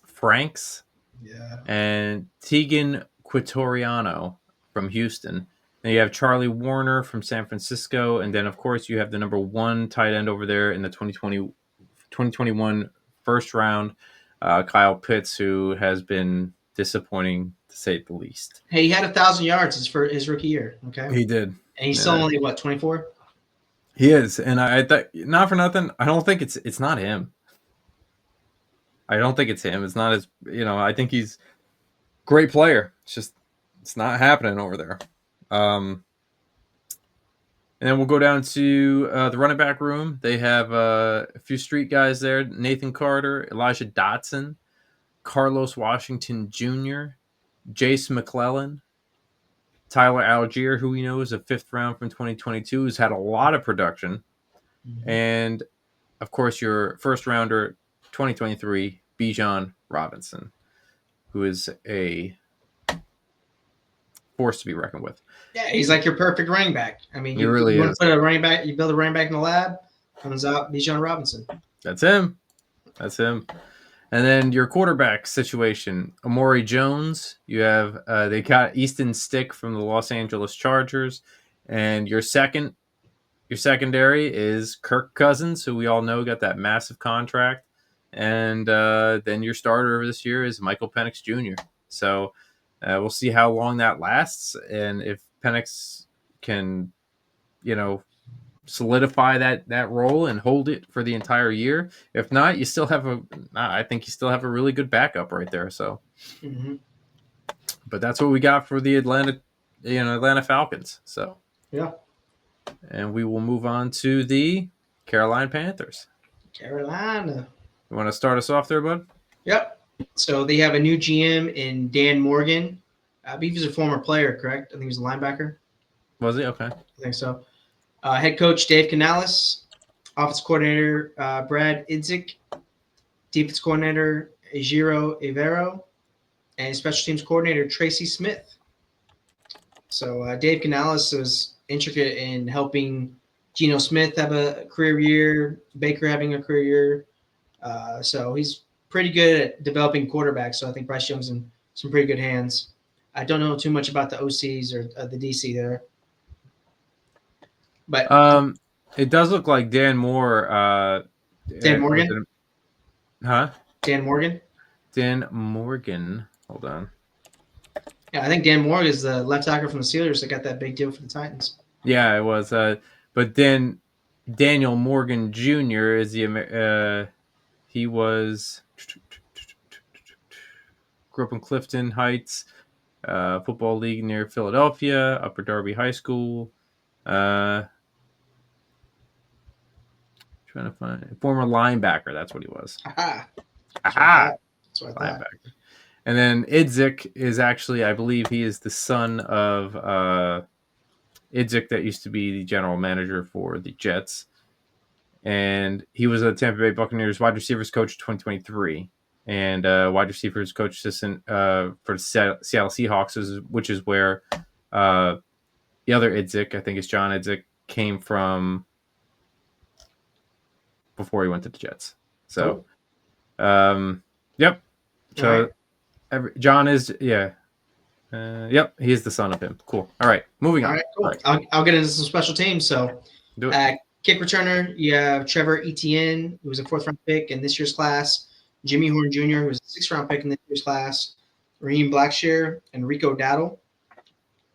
Franks, Yeah. and Tegan Quitoriano from Houston. Then you have Charlie Warner from San Francisco. And then, of course, you have the number 1 tight end over there in the 2021 first round, Kyle Pitts, who has been disappointing to say the least. Hey, he had 1,000 yards for his rookie year. Okay. He did. And he's still only, what, 24? He is. And I thought, not for nothing, I don't think it's not him. I don't think it's him. It's not his, I think he's a great player. It's not happening over there. And then we'll go down to the running back room. They have a few street guys there: Nathan Carter, Elijah Dotson, Carlos Washington Jr., Jace McClellan, Tyler Algier, who we know is a 5th round from 2022, who's had a lot of production. Mm-hmm. And, of course, your first rounder, 2023, Bijan Robinson, who is a force to be reckoned with. Yeah, he's like your perfect running back. I mean, you really want to put a running back, you build a running back in the lab, comes out Bijan Robinson. That's him. And then your quarterback situation: Amari Jones. You have they got Easton Stick from the Los Angeles Chargers, and your secondary is Kirk Cousins, who we all know got that massive contract, and then your starter this year is Michael Penix Jr. So we'll see how long that lasts, and if Penix can, solidify that role and hold it for the entire year. If not, you still have I think you still have a really good backup right there. So, But that's what we got for the Atlanta Falcons. So, yeah. And we will move on to the Carolina Panthers. Carolina. You want to start us off there, bud? Yep. So they have a new GM in Dan Morgan. I believe he's a former player, correct? I think he was a linebacker. Was he? Okay. I think so. Head coach Dave Canales, offense coordinator Brad Idzik, defense coordinator Ejiro Evero, and special teams coordinator Tracy Smith. So Dave Canales was intricate in helping Geno Smith have a career year, Baker having a career year. So he's pretty good at developing quarterbacks. So I think Bryce Young's in some pretty good hands. I don't know too much about the OCs or the DC there. But it does look like Dan Moore. Dan Morgan? Huh? Dan Morgan? Dan Morgan. Hold on. Yeah, I think Dan Moore is the left tackle from the Steelers that got that big deal for the Titans. Yeah, it was. But then Daniel Morgan Jr. is he was grew up in Clifton Heights, football league near Philadelphia, Upper Darby High School. Trying to find former linebacker. That's what he was. Aha. That's what I thought. Linebacker. And then Idzik is actually, I believe, he is the son of Idzik that used to be the general manager for the Jets, and he was a Tampa Bay Buccaneers wide receivers coach 2023, and wide receivers coach assistant for the Seattle Seahawks, which is where the other Idzik, I think it's John Idzik, came from before he went to the Jets. So, yep. So right. John is, yeah. Yep, he is the son of him. Cool. All right, moving on. All right, cool. All right. I'll get into some special teams. So, do it. Kick returner, you have Trevor Etienne, who was a 4th-round pick in this year's class. Jimmy Horn Jr., who was a 6th-round pick in this year's class. Raheem Blackshear and Rico Dowdle.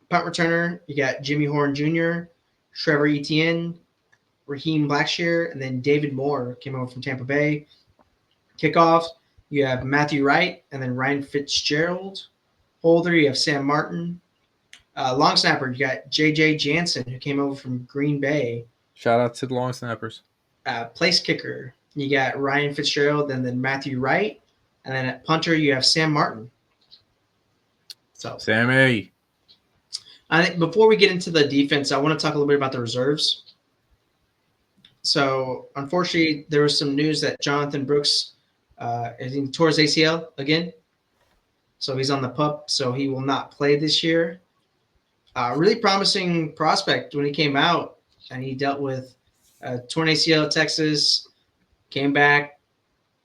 Punt returner, you got Jimmy Horn Jr., Trevor Etienne, Raheem Blackshear, and then David Moore came over from Tampa Bay. Kickoff, you have Matthew Wright and then Ryan Fitzgerald. Holder, you have Sam Martin. Long snapper, you got J.J. Jansen, who came over from Green Bay. Shout out to the long snappers. Place kicker, you got Ryan Fitzgerald and then Matthew Wright. And then at punter, you have Sam Martin. So Sammy. I think before we get into the defense, I want to talk a little bit about the reserves. So, unfortunately, there was some news that Jonathan Brooks is in towards ACL again. so he's on the PUP, so he will not play this year. Really promising prospect when he came out, and he dealt with torn ACL at Texas, came back,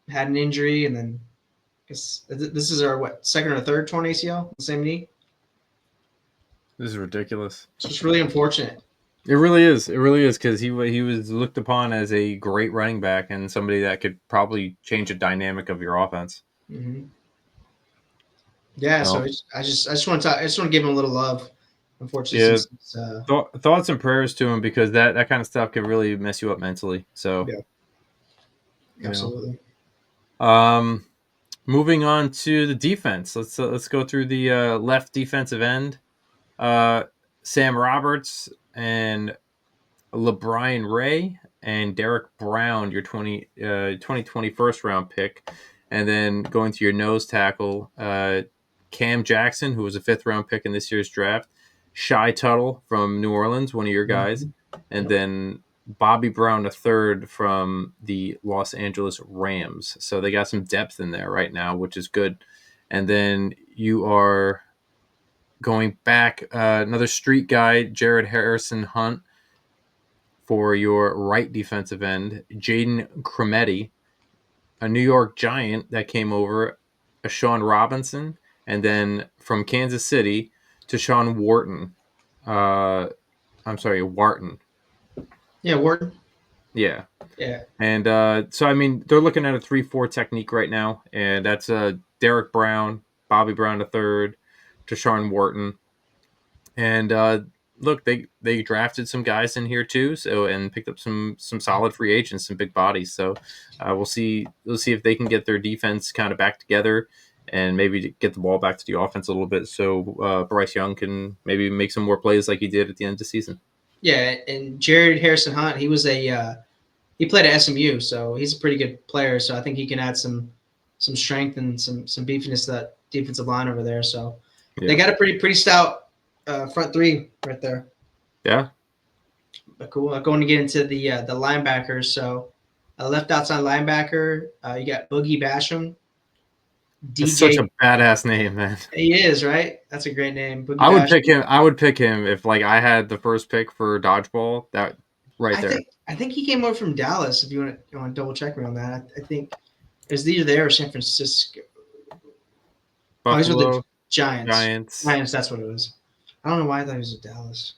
had an injury, and then I guess this is our second or third torn ACL, the same knee. This is ridiculous. So it's really unfortunate. It really is. It really is, because he was looked upon as a great running back and somebody that could probably change the dynamic of your offense. Mm-hmm. Yeah, No. so I just want to give him a little love. Unfortunately, Yeah. since, Thoughts and prayers to him, because that kind of stuff can really mess you up mentally. So, yeah, absolutely. Moving on to the defense. Let's go through the left defensive end. Sam Roberts and LeBrian Ray and Derek Brown, your 2020 first round pick. And then going to your nose tackle, Cam Jackson, who was a 5th round pick in this year's draft, Shy Tuttle from New Orleans, one of your guys, and then Bobby Brown, a third from the Los Angeles Rams. So they got some depth in there right now, which is good. And then you are going back, another street guy, Jared Harrison Hunt, for your right defensive end, Jaden Crometti, a New York Giant that came over, a Sean Robinson, and then from Kansas City to Sean Wharton. Wharton. Yeah, Wharton. Yeah. Yeah. And so, I mean, they're looking at a 3-4 technique right now, and that's Derek Brown, Bobby Brown III, to Sean Wharton. And look, they drafted some guys in here too, so, and picked up some solid free agents, some big bodies. So we'll see if they can get their defense kind of back together and maybe get the ball back to the offense a little bit, so Bryce Young can maybe make some more plays like he did at the end of the season. Yeah, and Jared Harrison Hunt, he was he played at SMU, so he's a pretty good player. So I think he can add some strength and some beefiness to that defensive line over there. So they got a pretty stout front three right there. Yeah. But cool. I'm going to get into the linebackers. So left outside linebacker, you got Boogie Basham. It's such a badass name, man. He is, right? That's a great name. Boogie I would Basham. pick him. I would pick him if like I had the first pick for dodgeball. That right there. I think he came over from Dallas. If you want to double check me on that, I think it was either there or San Francisco. Buffalo, these were the Giants. Giants. That's what it was. I don't know why I thought he was Dallas.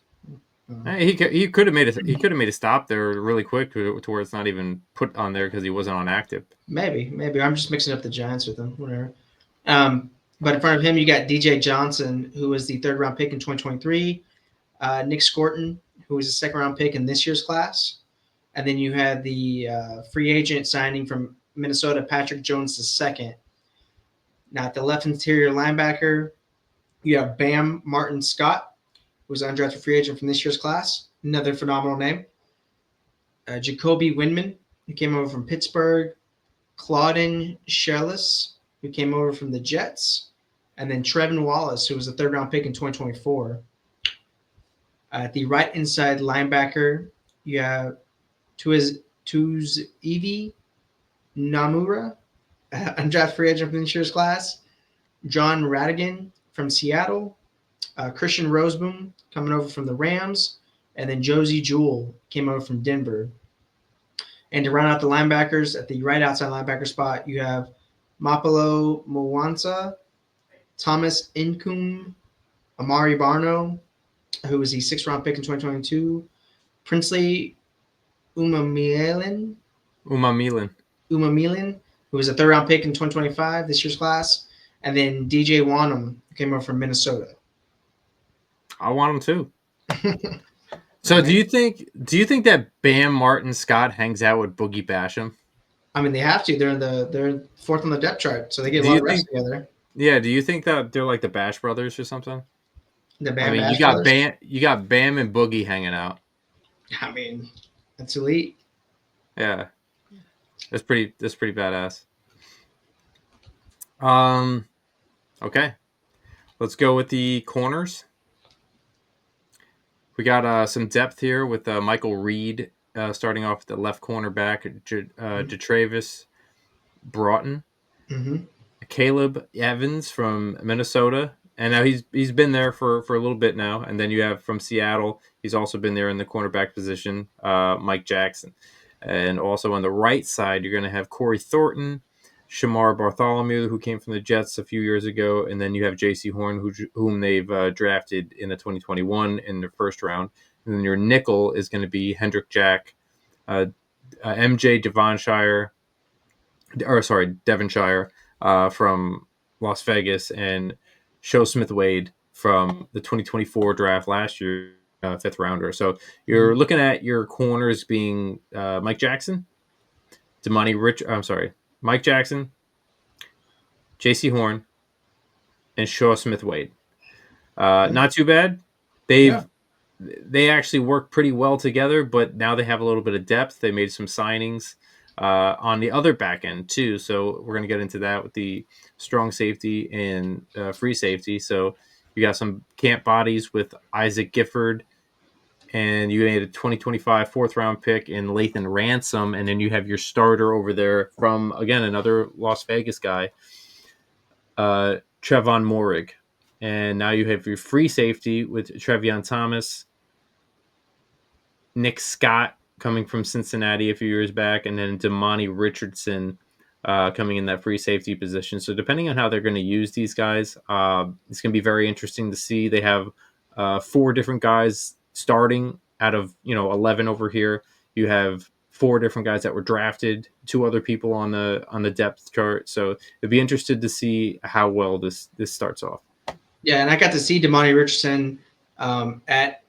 He could have made a stop there really quick to where it's not even put on there because he wasn't on active. Maybe I'm just mixing up the Giants with him. Whatever. But in front of him, you got DJ Johnson, who was the 3rd round pick in 2023. Nick Scorton, who was a 2nd round pick in this year's class. And then you had the free agent signing from Minnesota, Patrick Jones II. Now, at the left interior linebacker, you have Bam Martin Scott, who was an undrafted free agent from this year's class. Another phenomenal name. Jacoby Windman, who came over from Pittsburgh. Claudin Sherlis, who came over from the Jets. And then Trevin Wallace, who was a 3rd round pick in 2024. At the right inside linebacker, you have Tuzivi Namura, undrafted free agent from this year's class. John Radigan from Seattle. Christian Roseboom coming over from the Rams. And then Josie Jewell came over from Denver. And to round out the linebackers, at the right outside linebacker spot, you have Mapalo Mwansa, Thomas Inkum, Amari Barno, who was the 6th round pick in 2022, Princely Umamilan, who was a 3rd round pick in 2025, this year's class, and then DJ Wanham, who came over from Minnesota. I want him too. So do you think that Bam Martin Scott hangs out with Boogie Basham? I mean, they have to. They're 4th on the depth chart, so they get a lot of reps together. Yeah. Do you think that they're like the Bash Brothers or something? The Bam. I mean, Bash brothers? you got Bam and Boogie hanging out. I mean, that's elite. Yeah, that's pretty badass. Okay, let's go with the corners. We got some depth here with Michael Reed starting off at the left cornerback, Detravis Broughton. Mm-hmm. Caleb Evans from Minnesota, and now he's been there for a little bit now. And then you have from Seattle, he's also been there in the cornerback position, Mike Jackson. And also on the right side, you're going to have Corey Thornton, Shamar Bartholomew, who came from the Jets a few years ago, and then you have J.C. Horn, whom they've drafted in the 2021 in the first round. And then your nickel is going to be Hendrick Jack, MJ Devonshire from Las Vegas, and Show Smith Wade from the 2024 draft last year, fifth rounder. So you're looking at your corners being Mike Jackson, Mike Jackson, J.C. Horn, and Shaw Smith Wade. Not too bad. They actually work pretty well together, but now they have a little bit of depth. They made some signings on the other back end too. So we're going to get into that with the strong safety and free safety. So you got some camp bodies with Isaac Gifford, and you made a 2025 fourth round pick in Lathan Ransom, and then you have your starter over there from, again, another Las Vegas guy, Trevon Morig. And now you have your free safety with Trevion Thomas, Nick Scott coming from Cincinnati a few years back, and then Damani Richardson coming in that free safety position. So depending on how they're going to use these guys, it's going to be very interesting to see. They have 4 different guys starting out of 11 over here. You have 4 different guys that were drafted, 2 other people on the depth chart. So it'd be interested to see how well this starts off. Yeah, and I got to see Damani Richardson at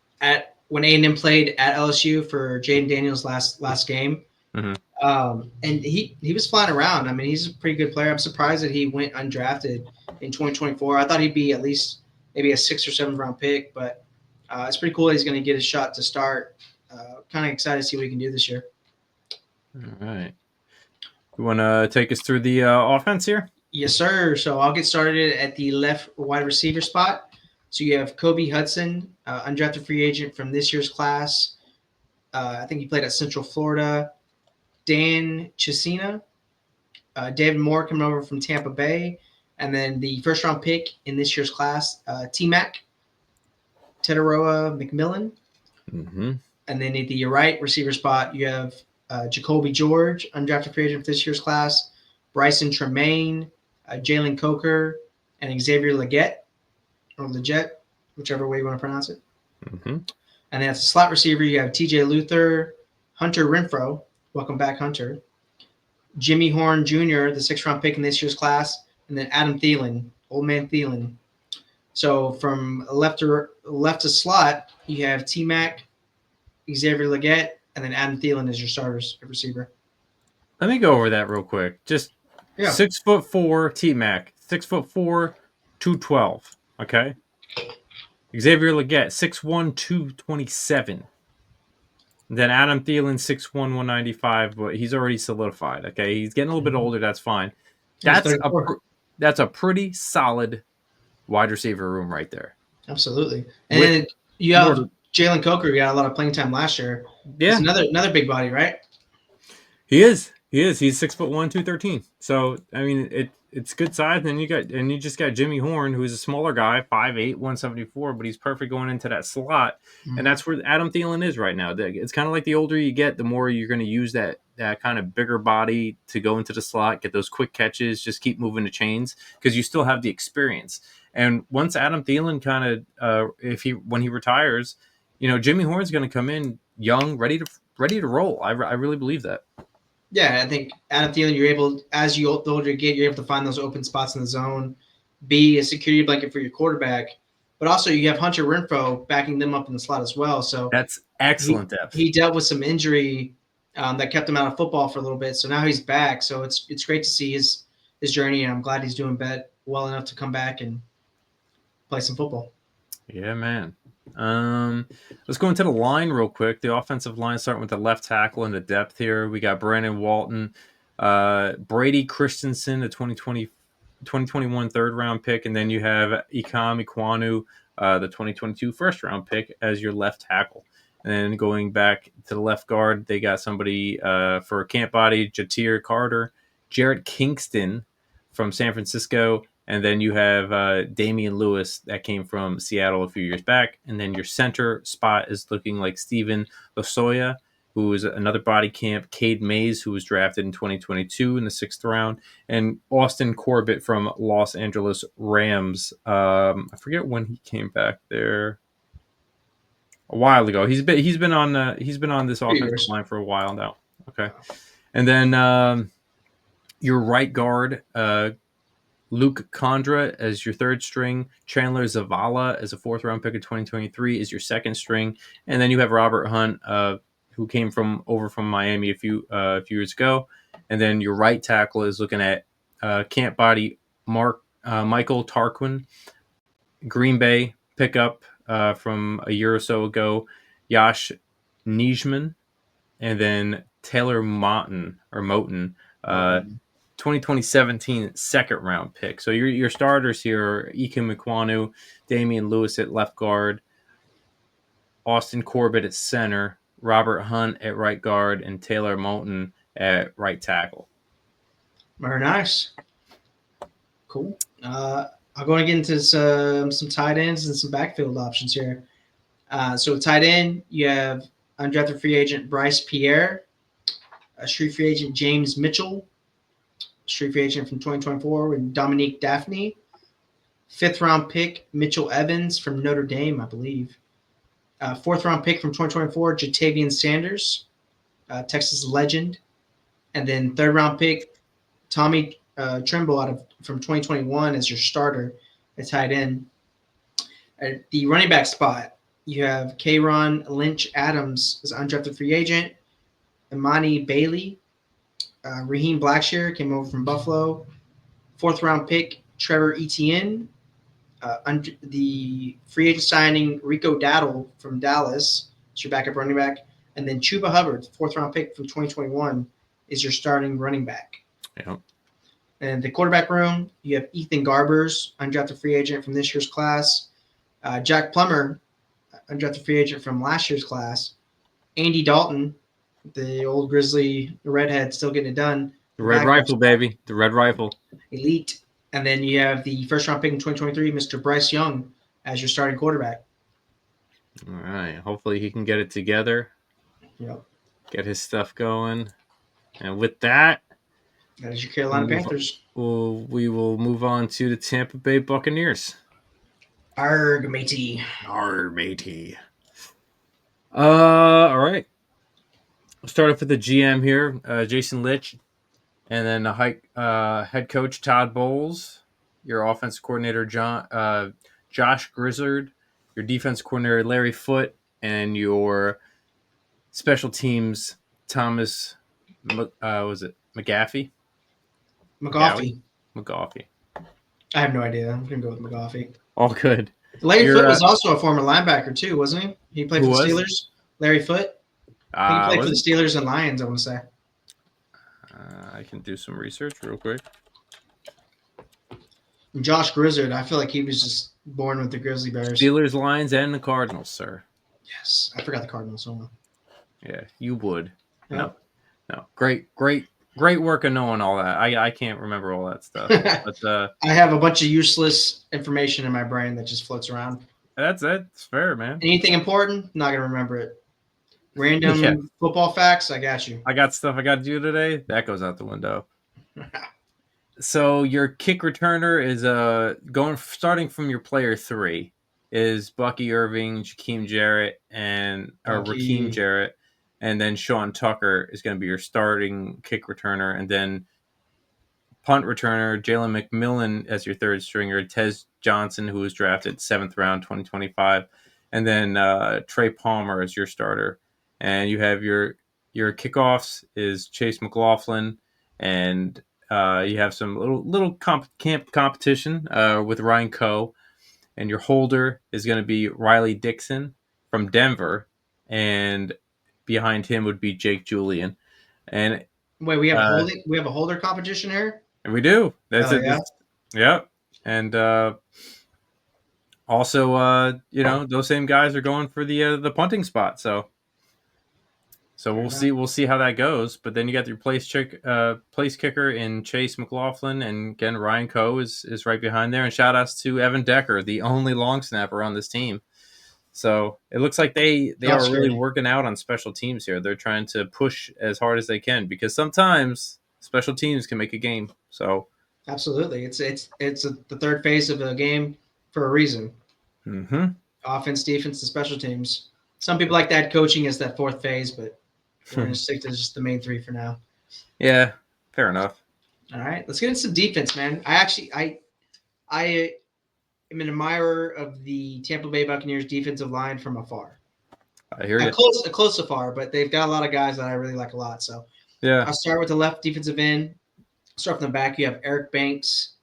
when A&M played at LSU for Jaden Daniels last game. Mm-hmm. And he was flying around. I mean, he's a pretty good player. I'm surprised that he went undrafted in 2024. I thought he'd be at least maybe a 6th or 7th round pick, but it's pretty cool that he's going to get a shot to start. Kind of excited to see what he can do this year. All right. You want to take us through the offense here? Yes, sir. So I'll get started at the left wide receiver spot. So you have Kobe Hudson, undrafted free agent from this year's class. I think he played at Central Florida. Dan Chisena, David Moore coming over from Tampa Bay, and then the first round pick in this year's class, T-Mac, Teteroa McMillan. Mm-hmm. And then at the right receiver spot, you have Jacoby George, undrafted free agent for this year's class, Bryson Tremaine, Jalen Coker, and Xavier Leggett, or Leggett, whichever way you want to pronounce it. Mm-hmm. And then at the slot receiver, you have TJ Luther, Hunter Renfro. Welcome back, Hunter. Jimmy Horn Jr., the 6th round pick in this year's class, and then Adam Thielen, old man Thielen. So from left to slot, you have T-Mac, Xavier Leggett, and then Adam Thielen as your starters at receiver. Let me go over that real quick. Just 6'4" T-Mac, 6'4", 212. Okay. Xavier Leggett, 6'1", 227. Then Adam Thielen, 6'1", 195, but he's already solidified. Okay, he's getting a little bit older. That's fine. That's a pretty solid wide receiver room right there. Absolutely. And then you have Jalen Coker. He got a lot of playing time last year. Yeah, he's another big body, right? He is. He's 6'1", 213. So I mean, it's good size. And you just got Jimmy Horn, who is a smaller guy, 5'8", 174, but he's perfect going into that slot. Mm-hmm. And that's where Adam Thielen is right now. It's kind of like the older you get, the more you're going to use that kind of bigger body to go into the slot, get those quick catches, just keep moving the chains because you still have the experience. And once Adam Thielen when he retires, Jimmy Horn's going to come in young, ready to roll. I really believe that. Yeah, I think Adam Thielen, you're able, as the older you get, you're able to find those open spots in the zone, be a security blanket for your quarterback, but also you have Hunter Renfro backing them up in the slot as well. So that's excellent depth. He dealt with some injury that kept him out of football for a little bit, so now he's back. So it's great to see his journey, and I'm glad he's doing well enough to come back and play some football. Yeah, man. Let's go into the line real quick. The offensive line, starting with the left tackle and the depth here. We got Brandon Walton, Brady Christensen, the 2021 third round pick, and then you have Ikam Ikwanu, the 2022 first round pick as your left tackle. And then going back to the left guard, they got somebody for camp body, Jatir Carter, Jarrett Kingston from San Francisco. And then you have Damian Lewis that came from Seattle a few years back. And then your center spot is looking like Steven Losoya, who is another body camp. Cade Mays, who was drafted in 2022 in the 6th round. And Austin Corbett from Los Angeles Rams. I forget when he came back there. A while ago. He's been on this offensive line for a while now. Okay. And then your right guard, Luke Condra as your 3rd string, Chandler Zavala as a 4th round pick of 2023 is your 2nd string, and then you have Robert Hunt, who came over from Miami a few years ago, and then your right tackle is looking at camp body Michael Tarquin, Green Bay pickup from a year or so ago, Yash Nijman, and then Taylor Moton. 2017 2nd round pick. So your starters here are Ikem Ekwonu, Damian Lewis at left guard, Austin Corbett at center, Robert Hunt at right guard, and Taylor Moton at right tackle. Very nice. Cool. I'm going to get into some tight ends and some backfield options here. So tight end, you have undrafted free agent Bryce Pierre, a street free agent James Mitchell, street free agent from 2024 with Dominique Daphne, 5th round pick Mitchell Evans from Notre Dame, I believe. 4th round pick from 2024 Jatavian Sanders, Texas legend, and then 3rd round pick Tommy Trimble from 2021 as your starter at tight end. At the running back spot, you have Kayron Lynch Adams as undrafted free agent, Imani Bailey, Raheem Blackshear came over from Buffalo. 4th round pick Trevor Etienne. The free agent signing Rico Daddle from Dallas is your backup running back. And then Chuba Hubbard, 4th round pick from 2021, is your starting running back. Yep. And the quarterback room, you have Ethan Garbers, undrafted free agent from this year's class. Jack Plummer, undrafted free agent from last year's class. Andy Dalton, the old Grizzly redhead, still getting it done. The Red Rifle, baby. The Red Rifle. Elite. And then you have the 1st round pick in 2023, Mr. Bryce Young, as your starting quarterback. All right. Hopefully he can get it together. Yep. Get his stuff going. And with that, that is your Carolina Panthers. We will move on to the Tampa Bay Buccaneers. Arg, matey. Arg, matey. All right. We'll start off with the GM here, Jason Litch, and then the head coach Todd Bowles, your offensive coordinator Josh Grizzard, your defense coordinator Larry Foote, and your special teams Thomas McGaffey. I have no idea. I'm gonna go with McGaffey. All good. Larry Foote was also a former linebacker too, wasn't he? He played for the Steelers. Larry Foote. I think he played for the Steelers and Lions, I want to say. I can do some research real quick. And Josh Grizzard, I feel like he was just born with the Grizzly Bears. Steelers, Lions, and the Cardinals, sir. Yes, I forgot the Cardinals. So. Yeah, you would. Yeah. No. Great work of knowing all that. I can't remember all that stuff. But I have a bunch of useless information in my brain that just floats around. That's it. It's fair, man. Anything important? Not gonna remember it. Random football facts? I got you. I got stuff I got to do today. That goes out the window. So your kick returner is starting from your player 3 is Bucky Irving, Raheem Jarrett, and then Sean Tucker is going to be your starting kick returner, and then punt returner Jalen McMillan as your 3rd stringer, Tez Johnson, who was drafted 7th round 2025, and then Trey Palmer as your starter. And you have your kickoffs is Chase McLaughlin, and you have some little camp competition with Ryan Coe, and your holder is going to be Riley Dixon from Denver, and behind him would be Jake Julian. And wait, we have a holder competition here. And we do. That's it. Yeah. Yep. And also, those same guys are going for the punting spot. So So we'll see how that goes. But then you got your place kicker in Chase McLaughlin, and again Ryan Coe is right behind there. And shout outs to Evan Decker, the only long snapper on this team. So it looks like they are really working out on special teams here. They're trying to push as hard as they can because sometimes special teams can make a game. So absolutely, it's the third phase of a game for a reason. Mm-hmm. Offense, defense, and special teams. Some people like that coaching as that fourth phase, but we're going to stick to just the main three for now. Yeah, fair enough. All right, let's get into some defense, man. I am an admirer of the Tampa Bay Buccaneers defensive line from afar. I hear you. Close afar, but they've got a lot of guys that I really like a lot. So yeah, I'll start with the left defensive end. Start from the back. You have Eric Banks,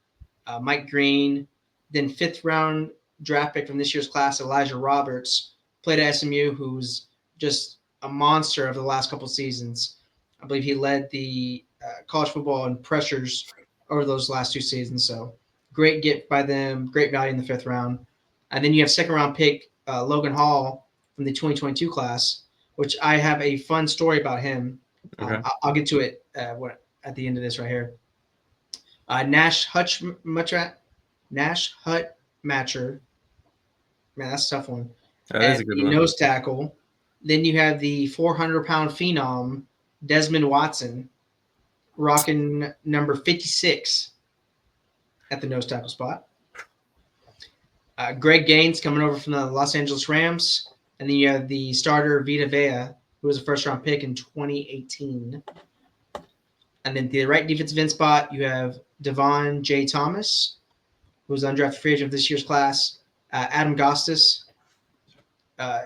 Mike Green, then 5th round draft pick from this year's class, Elijah Roberts, played at SMU, who's just a monster of the last couple seasons. I believe he led the college football in pressures over those last 2 seasons. So great get by them, great value in the 5th round. And then you have 2nd round pick Logan Hall from the 2022 class, which I have a fun story about him. Okay. I'll get to it at the end of this right here. Nash Hutmatcher. Man, that's a tough one. That is a good one. Nose tackle. Then you have the 400-pound phenom, Desmond Watson, rocking number 56 at the nose tackle spot. Greg Gaines coming over from the Los Angeles Rams. And then you have the starter, Vita Vea, who was a first-round pick in 2018. And then the right defensive end spot, you have Devon J. Thomas, who was undrafted free agent of this year's class. Adam Gostis.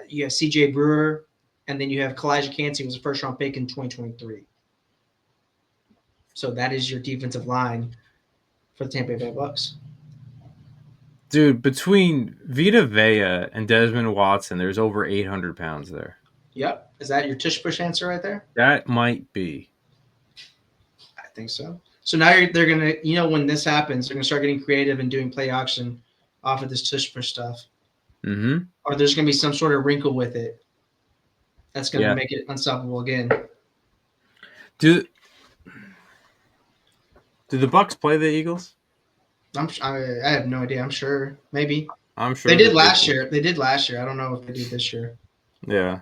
You have C.J. Brewer. And then you have Kalijah Cansey, who was a first-round pick in 2023. So that is your defensive line for the Tampa Bay Bucks. Dude, between Vita Vea and Desmond Watson, there's over 800 pounds there. Yep. Is that your tush push answer right there? That might be. I think so. So now they're going to, when this happens, they're going to start getting creative and doing play action off of this tush push stuff. Mm-hmm. Or there's going to be some sort of wrinkle with it that's going to make it unstoppable again. Do the Bucks play the Eagles? I have no idea. I'm sure. Maybe. I'm sure they did last year. They did last year. I don't know if they do this year. Yeah.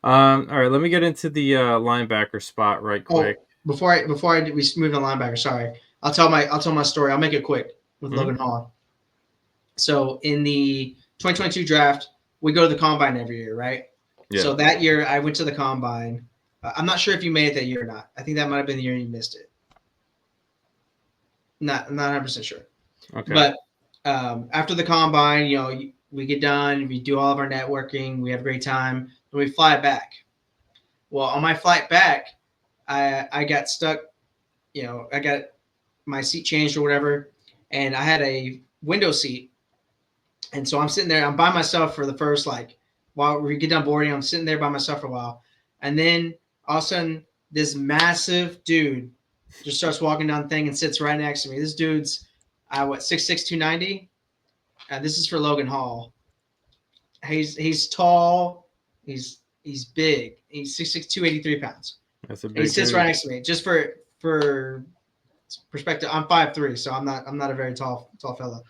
All right. Let me get into the linebacker spot right quick. Before we move to linebacker, sorry. I'll tell my story. I'll make it quick with Logan Hall. So in the 2022 draft, we go to the combine every year, right? Yeah. So that year I went to the combine. I'm not sure if you made it that year or not. I think that might have been the year you missed it. Not 100% sure. Okay. But after the combine, we get done, we do all of our networking, we have a great time, and we fly back. Well, on my flight back, I got stuck. I got my seat changed or whatever, and I had a window seat. And so I'm sitting there, I'm by myself for the first, while we get done boarding, I'm sitting there by myself for a while. And then all of a sudden, this massive dude just starts walking down the thing and sits right next to me. This dude's, 6'6", 290. This is for Logan Hall. He's tall. He's big. He's 6'6", 283 pounds. That's a big. He sits right next to me. Just for perspective, I'm 5'3", so I'm not a very tall fella.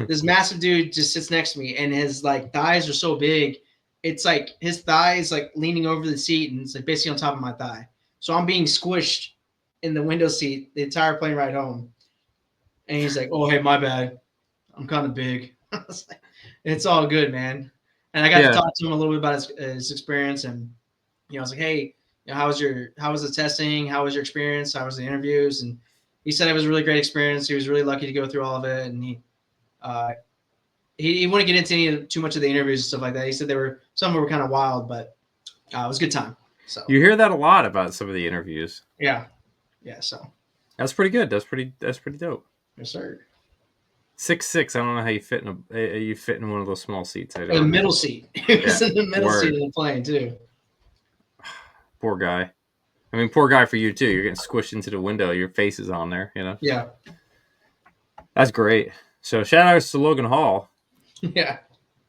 This massive dude just sits next to me, and his thighs are so big. It's like his thigh is leaning over the seat, and it's basically on top of my thigh. So I'm being squished in the window seat the entire plane ride home. And he's like, "Oh, hey, my bad. I'm kind of big." I was like, "It's all good, man." And I got to talk to him a little bit about his experience, and I was like, "Hey, how was the testing? How was your experience? How was the interviews?" And he said it was a really great experience. He was really lucky to go through all of it, and he wouldn't get into too much of the interviews and stuff like that. He said some of them were kind of wild, but it was a good time. So you hear that a lot about some of the interviews. Yeah. So that's pretty good. That's pretty dope. Yes, sir. 6'6". I don't know how you fit in one of those small seats. The middle seat. He was in the middle seat of the plane too. Poor guy. I mean, poor guy for you too. You're getting squished into the window. Your face is on there. Yeah. That's great. So shout outs to Logan Hall. Yeah.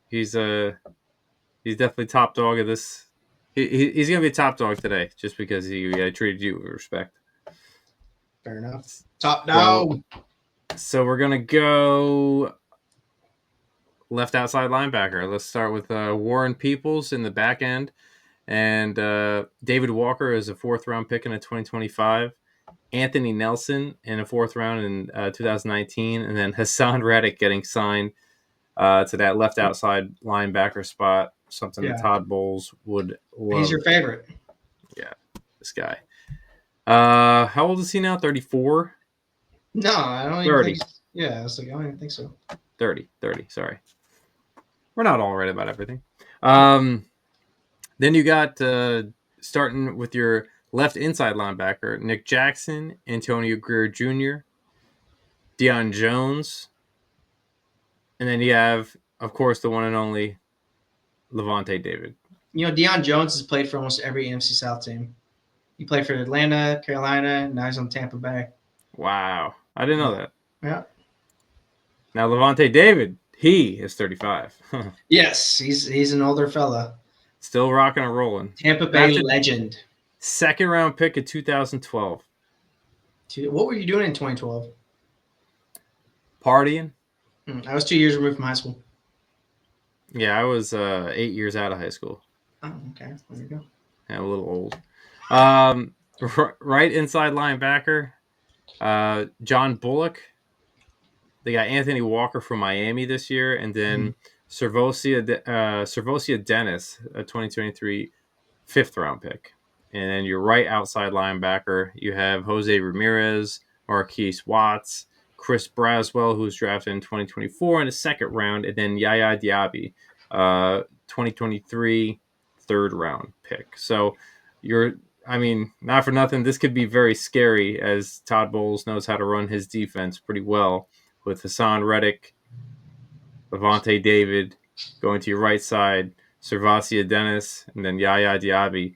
He's definitely top dog of this He's gonna be a top dog today, just because he treated you with respect. Fair enough. Top So, dog. so we're gonna go left outside linebacker. Let's start with Warren Peoples in the back end, and David Walker is a 4th-round pick in a 2025. Anthony Nelson in a 4th round in 2019, and then Hassan Reddick getting signed to that left outside linebacker spot. Something that Yeah. Todd Bowles would love. He's your favorite. Yeah, this guy. How old is he now? 34? No, I don't even 30. think. Yeah, I was like, I don't even think so. 30. Sorry. We're not all right about everything. Then you got starting with your left inside linebacker, Nick Jackson, Antonio Greer Jr., Deion Jones, and then you have, of course, the one and only Levante David. You know, Deion Jones has played for almost every NFC South team. He played for Atlanta, Carolina, now he's on Tampa Bay. Wow. I didn't know that. Yeah. Now, Levante David, he is 35. Yes, he's an older fella. Still rocking and rolling. Tampa Bay legend. 2nd round pick in 2012. What were you doing in 2012? Partying. I was 2 years removed from high school. Yeah, I was 8 years out of high school. Oh, okay. There you go. Yeah, a little old. Right inside linebacker, John Bullock. They got Anthony Walker from Miami this year, and then Servosia Dennis, a 2023 5th round pick. And then your right outside linebacker, you have Jose Ramirez, Marquise Watts, Chris Braswell, who was drafted in 2024 in the 2nd round, and then Yaya Diaby, 2023 3rd round pick. So not for nothing, this could be very scary, as Todd Bowles knows how to run his defense pretty well, with Hassan Reddick, Levante David going to your right side, Servasia Dennis, and then Yaya Diaby.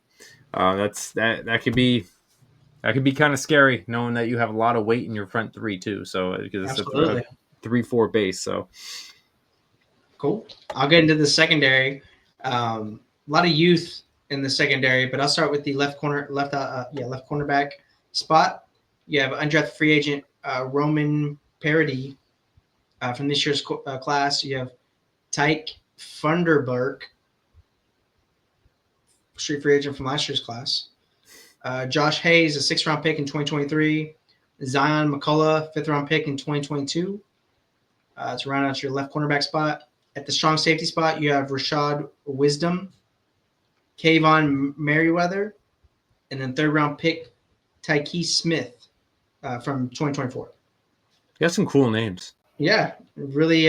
That could be kind of scary, knowing that you have a lot of weight in your front 3 too. So because it's Absolutely. a 3-4 base. So cool. I'll get into the secondary. A lot of youth in the secondary, but I'll start with the left cornerback spot. You have undrafted free agent Roman Parody from this year's class. You have Tyke Funderburk, street free agent from last year's class. Josh Hayes, a 6th round pick in 2023. Zion McCullough, 5th round pick in 2022. To round out your left cornerback spot. At the strong safety spot, you have Rashad Wisdom, Kayvon Merriweather, and then 3rd round pick Tyke Smith from 2024. You got some cool names. Yeah, really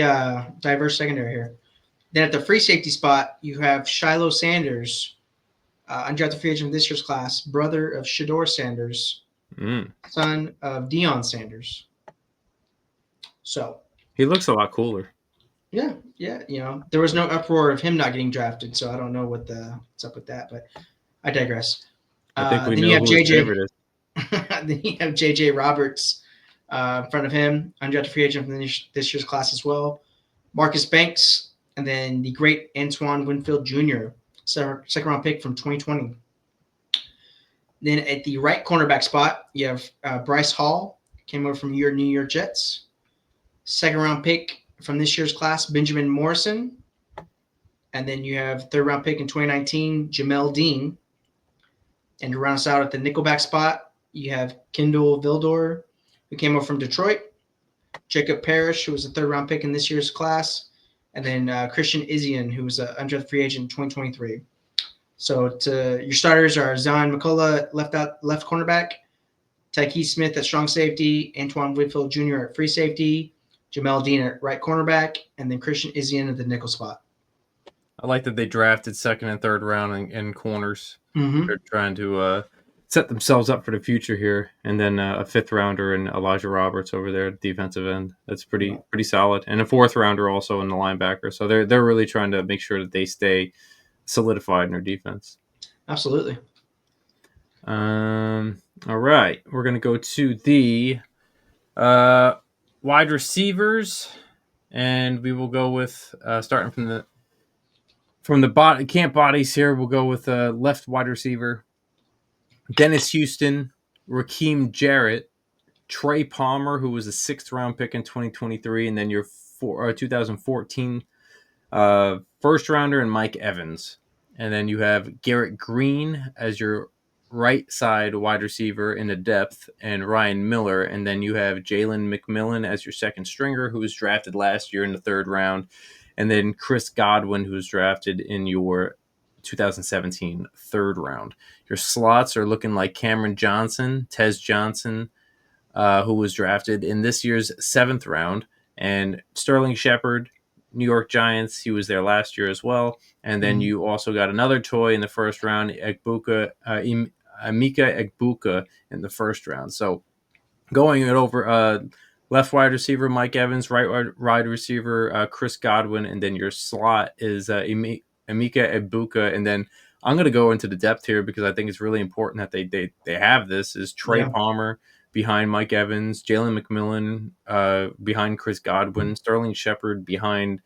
diverse secondary here. Then at the free safety spot, you have Shiloh Sanders, undrafted free agent of this year's class, brother of Shador Sanders, son of Deion Sanders. So he looks a lot cooler. Yeah. You know, there was no uproar of him not getting drafted, so I don't know what's up with that, but I digress. I think we know who his favorite is. Then you have JJ Roberts in front of him, undrafted free agent from this year's class as well. Marcus Banks, and then the great Antoine Winfield Jr., 2nd round pick from 2020. Then at the right cornerback spot, you have Bryce Hall, came over from your New York Jets. 2nd round pick from this year's class, Benjamin Morrison. And then you have 3rd round pick in 2019, Jamel Dean. And to round us out at the nickelback spot, you have Kendall Vildor, who came over from Detroit. Jacob Parrish, who was a 3rd round pick in this year's class. And then Christian Isian, who was an undrafted free agent in 2023. So your starters are Zion McCullough, left cornerback, Tyke Smith at strong safety, Antoine Winfield Jr. at free safety, Jamel Dean at right cornerback, and then Christian Isian at the nickel spot. I like that they drafted 2nd and 3rd round in corners. Mm-hmm. They're trying to set themselves up for the future here, and then a 5th rounder in Elijah Roberts over there at defensive end. That's pretty solid, and a 4th rounder also in the linebacker. So they're really trying to make sure that they stay solidified in their defense. Absolutely. All right, we're gonna go to the wide receivers, and we will go with starting From the camp bodies here, we'll go with left wide receiver Dennis Houston, Raheem Jarrett, Trey Palmer, who was a 6th-round pick in 2023, and then your 2014 first rounder, and Mike Evans. And then you have Garrett Green as your right side wide receiver in the depth, and Ryan Miller. And then you have Jalen McMillan as your second stringer, who was drafted last year in the 3rd round. And then Chris Godwin, who was drafted in your 2017 3rd round. Your slots are looking like Cameron Johnson, Tez Johnson, who was drafted in this year's 7th round, and Sterling Shepard, New York Giants. He was there last year as well. And then you also got another toy in the 1st round, Emeka Egbuka in the 1st round. So going it over, left wide receiver Mike Evans, right wide receiver Chris Godwin, and then your slot is Emeka Egbuka. And then I'm going to go into the depth here because I think it's really important that they have this. Is Trey Palmer behind Mike Evans, Jalen McMillan behind Chris Godwin, Sterling Shepard behind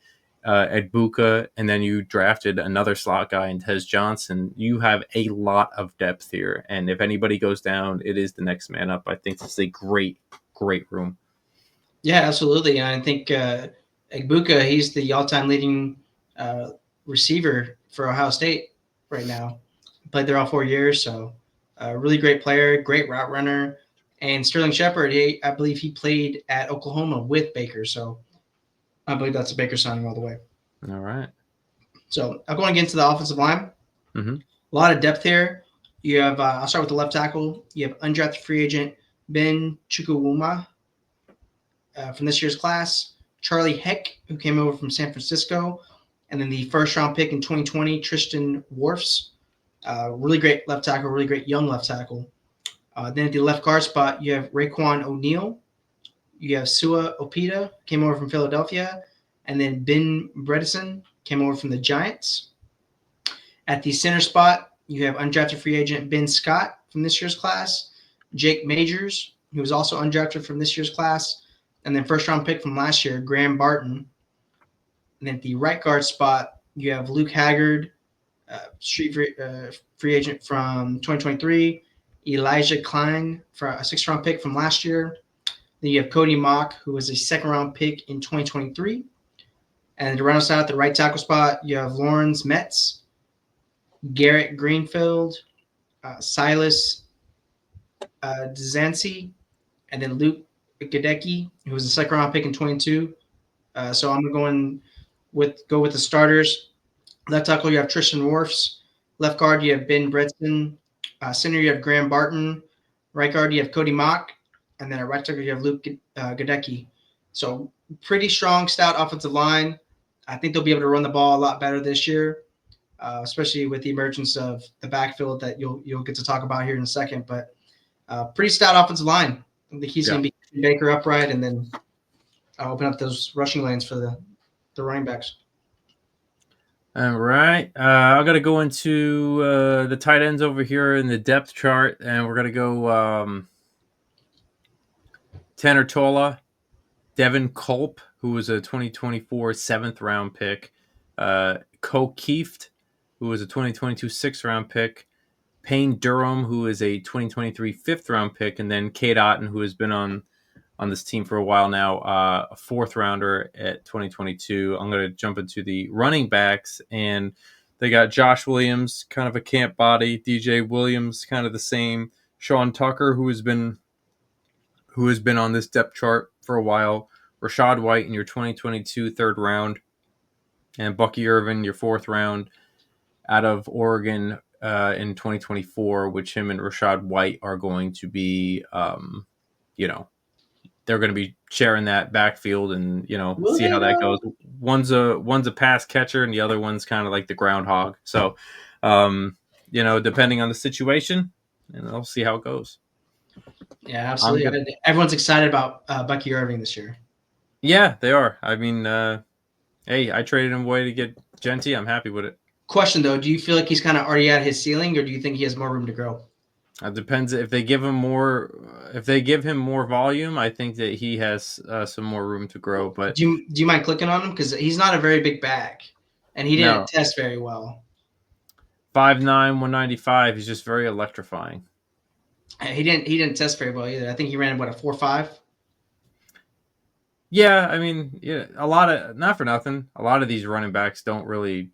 Egbuka, and then you drafted another slot guy in Tez Johnson. You have a lot of depth here, and if anybody goes down, it is the next man up. I think this is a great room. Yeah, absolutely. And I think Egbuka, he's the all-time leading receiver for Ohio State right now. Played there all 4 years, so really great player, great route runner. And Sterling Shepard, I believe he played at Oklahoma with Baker, so I believe that's a Baker signing all the way. All right. So I'm going into the offensive line. Mm-hmm. A lot of depth here. You have I'll start with the left tackle. You have undrafted free agent Ben Chukwuma from this year's class. Charlie Heck, who came over from San Francisco. And then the 1st-round pick in 2020, Tristan Wirfs. Really great left tackle, really great young left tackle. Then at the left guard spot, you have Raekwon O'Neal. You have Sua Opeta, came over from Philadelphia. And then Ben Bredesen came over from the Giants. At the center spot, you have undrafted free agent Ben Scott from this year's class. Jake Majors, who was also undrafted from this year's class. And then 1st-round pick from last year, Graham Barton. And then at the right guard spot, you have Luke Haggard, street free agent from 2023. Elijah Klein, for a 6th-round pick from last year. Then you have Cody Mock, who was a 2nd-round pick in 2023. And to round us out at the right tackle spot, you have Lawrence Metz, Garrett Greenfield, Silas Dzansi, and then Luke Gadecki, who was a 2nd-round pick in 22. So I'm going go with the starters. Left tackle, you have Tristan Wirfs. Left guard, you have Ben Bredesen. Center, you have Graham Barton. Right guard, you have Cody Mock. And then at right tackle, you have Luke Gadecki. So pretty strong, stout offensive line. I think they'll be able to run the ball a lot better this year, especially with the emergence of the backfield that you'll get to talk about here in a second. But pretty stout offensive line. I think he's going to be Baker upright and then open up those rushing lanes for the running backs. All right. I'm going to go into the tight ends over here in the depth chart, and we're going to go Tanner Tola, Devin Culp, who was a 2024 7th-round pick, Ko Kieft, who was a 2022 6th-round pick, Payne Durham, who is a 2023 5th-round pick, and then Cade Otton, who has been on this team for a while now, a 4th-rounder at 2022. I'm going to jump into the running backs, and they got Josh Williams, kind of a camp body, DJ Williams, kind of the same, Sean Tucker, who has been on this depth chart for a while, Rashad White in your 2022 3rd round, and Bucky Irvin, your 4th round out of Oregon in 2024, which him and Rashad White are going to be, they're going to be sharing that backfield and, see how that goes. One's a pass catcher and the other one's kind of like the groundhog. So, depending on the situation, and we'll see how it goes. Yeah, absolutely. Everyone's excited about Bucky Irving this year. Yeah, they are. I mean, hey, I traded him away to get Genty. I'm happy with it. Question, though, do you feel like he's kind of already at his ceiling, or do you think he has more room to grow? It depends. If they give him more volume, I think that he has some more room to grow. But do you mind clicking on him, because he's not a very big back, and he No. didn't test very well. 5'9", 195. He's just very electrifying. He didn't test very well either. I think he ran a 4.5. Yeah, I mean, yeah, a lot of, not for nothing, a lot of these running backs don't really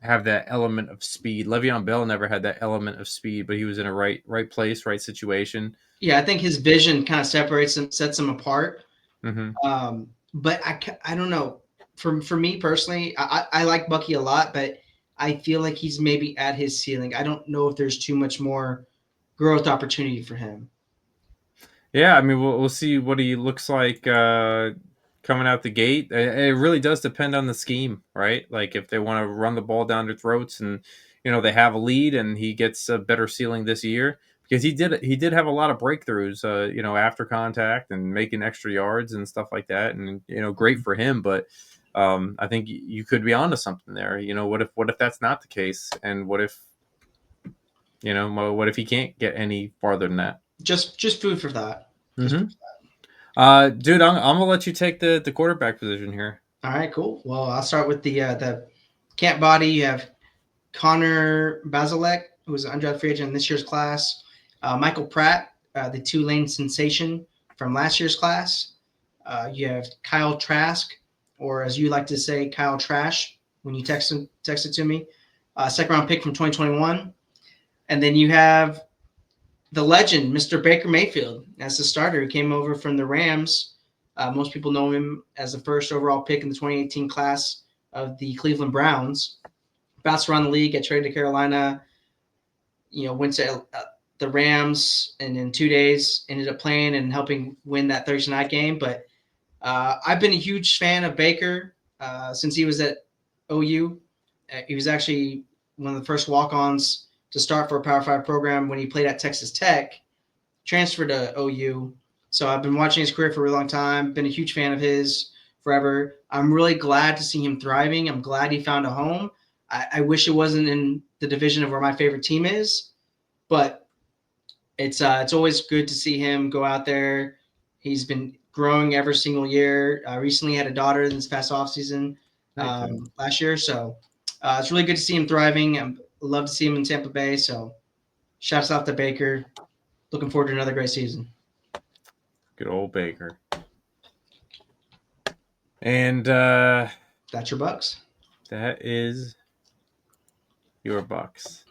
have that element of speed. Le'Veon Bell never had that element of speed, but he was in a right place, right situation. Yeah, I think his vision kind of separates him, sets him apart. Mm-hmm. But I don't know. For me personally, I like Bucky a lot, but I feel like he's maybe at his ceiling. I don't know if there's too much more growth opportunity for him. Yeah, I mean, we'll see what he looks like coming out the gate. It really does depend on the scheme, right? Like if they want to run the ball down their throats, and they have a lead, and he gets a better ceiling this year because he did have a lot of breakthroughs, after contact and making extra yards and stuff like that, and great for him. But I think you could be onto something there. What if that's not the case, and what if he can't get any farther than that? Just food for thought. Mm-hmm. Dude, I'm gonna let you take the quarterback position here. All right, cool. Well, I'll start with the camp body. You have Connor Bazelek, who was an undrafted free agent in this year's class. Michael Pratt, the Tulane sensation from last year's class. You have Kyle Trask, or as you like to say, Kyle Trash when you text it to me. Second round pick from 2021. And then you have the legend, Mr. Baker Mayfield, as the starter, who came over from the Rams. Most people know him as the first overall pick in the 2018 class of the Cleveland Browns. Bounced around the league, got traded to Carolina, went to the Rams, and in 2 days ended up playing and helping win that Thursday night game. But I've been a huge fan of Baker since he was at OU. He was actually one of the first walk-ons to start for a Power 5 program when he played at Texas Tech, transferred to OU. So I've been watching his career for a really long time, been a huge fan of his forever. I'm really glad to see him thriving. I'm glad he found a home. I wish it wasn't in the division of where my favorite team is, but it's always good to see him go out there. He's been growing every single year. Recently had a daughter this past offseason last year. So it's really good to see him thriving. I love to see him in Tampa Bay. So shouts out to Baker. Looking forward to another great season. Good old Baker. And that's your Bucks. That is your Bucks.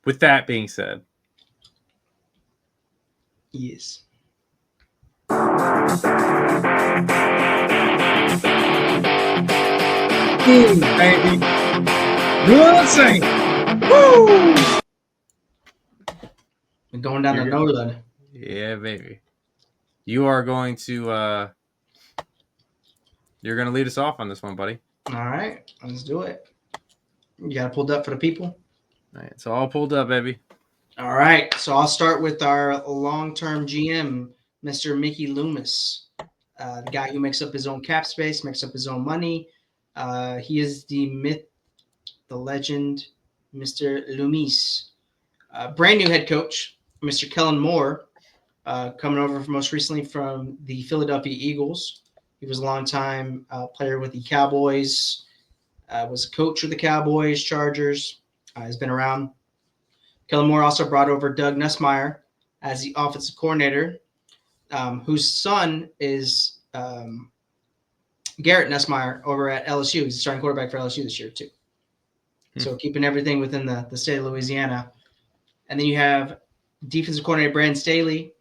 With that being said. Yes. Baby. Good sing. Woo! We're going down to Northern. Yeah, baby. You are going to you're going to lead us off on this one, buddy. All right, let's do it. You got it pulled up for the people? All right, so all pulled up, baby. All right, so I'll start with our long-term GM, Mr. Mickey Loomis, the guy who makes up his own cap space, makes up his own money. He is the myth, the legend, Mr. Loomis. Brand new head coach, Mr. Kellen Moore, coming over most recently from the Philadelphia Eagles. He was a long-time player with the Cowboys, was a coach with the Cowboys, Chargers. Has been around. Kellen Moore also brought over Doug Nussmeier as the offensive coordinator, whose son is Garrett Nussmeier over at LSU. He's the starting quarterback for LSU this year, too. So keeping everything within the state of Louisiana. And then you have defensive coordinator Brandon Staley,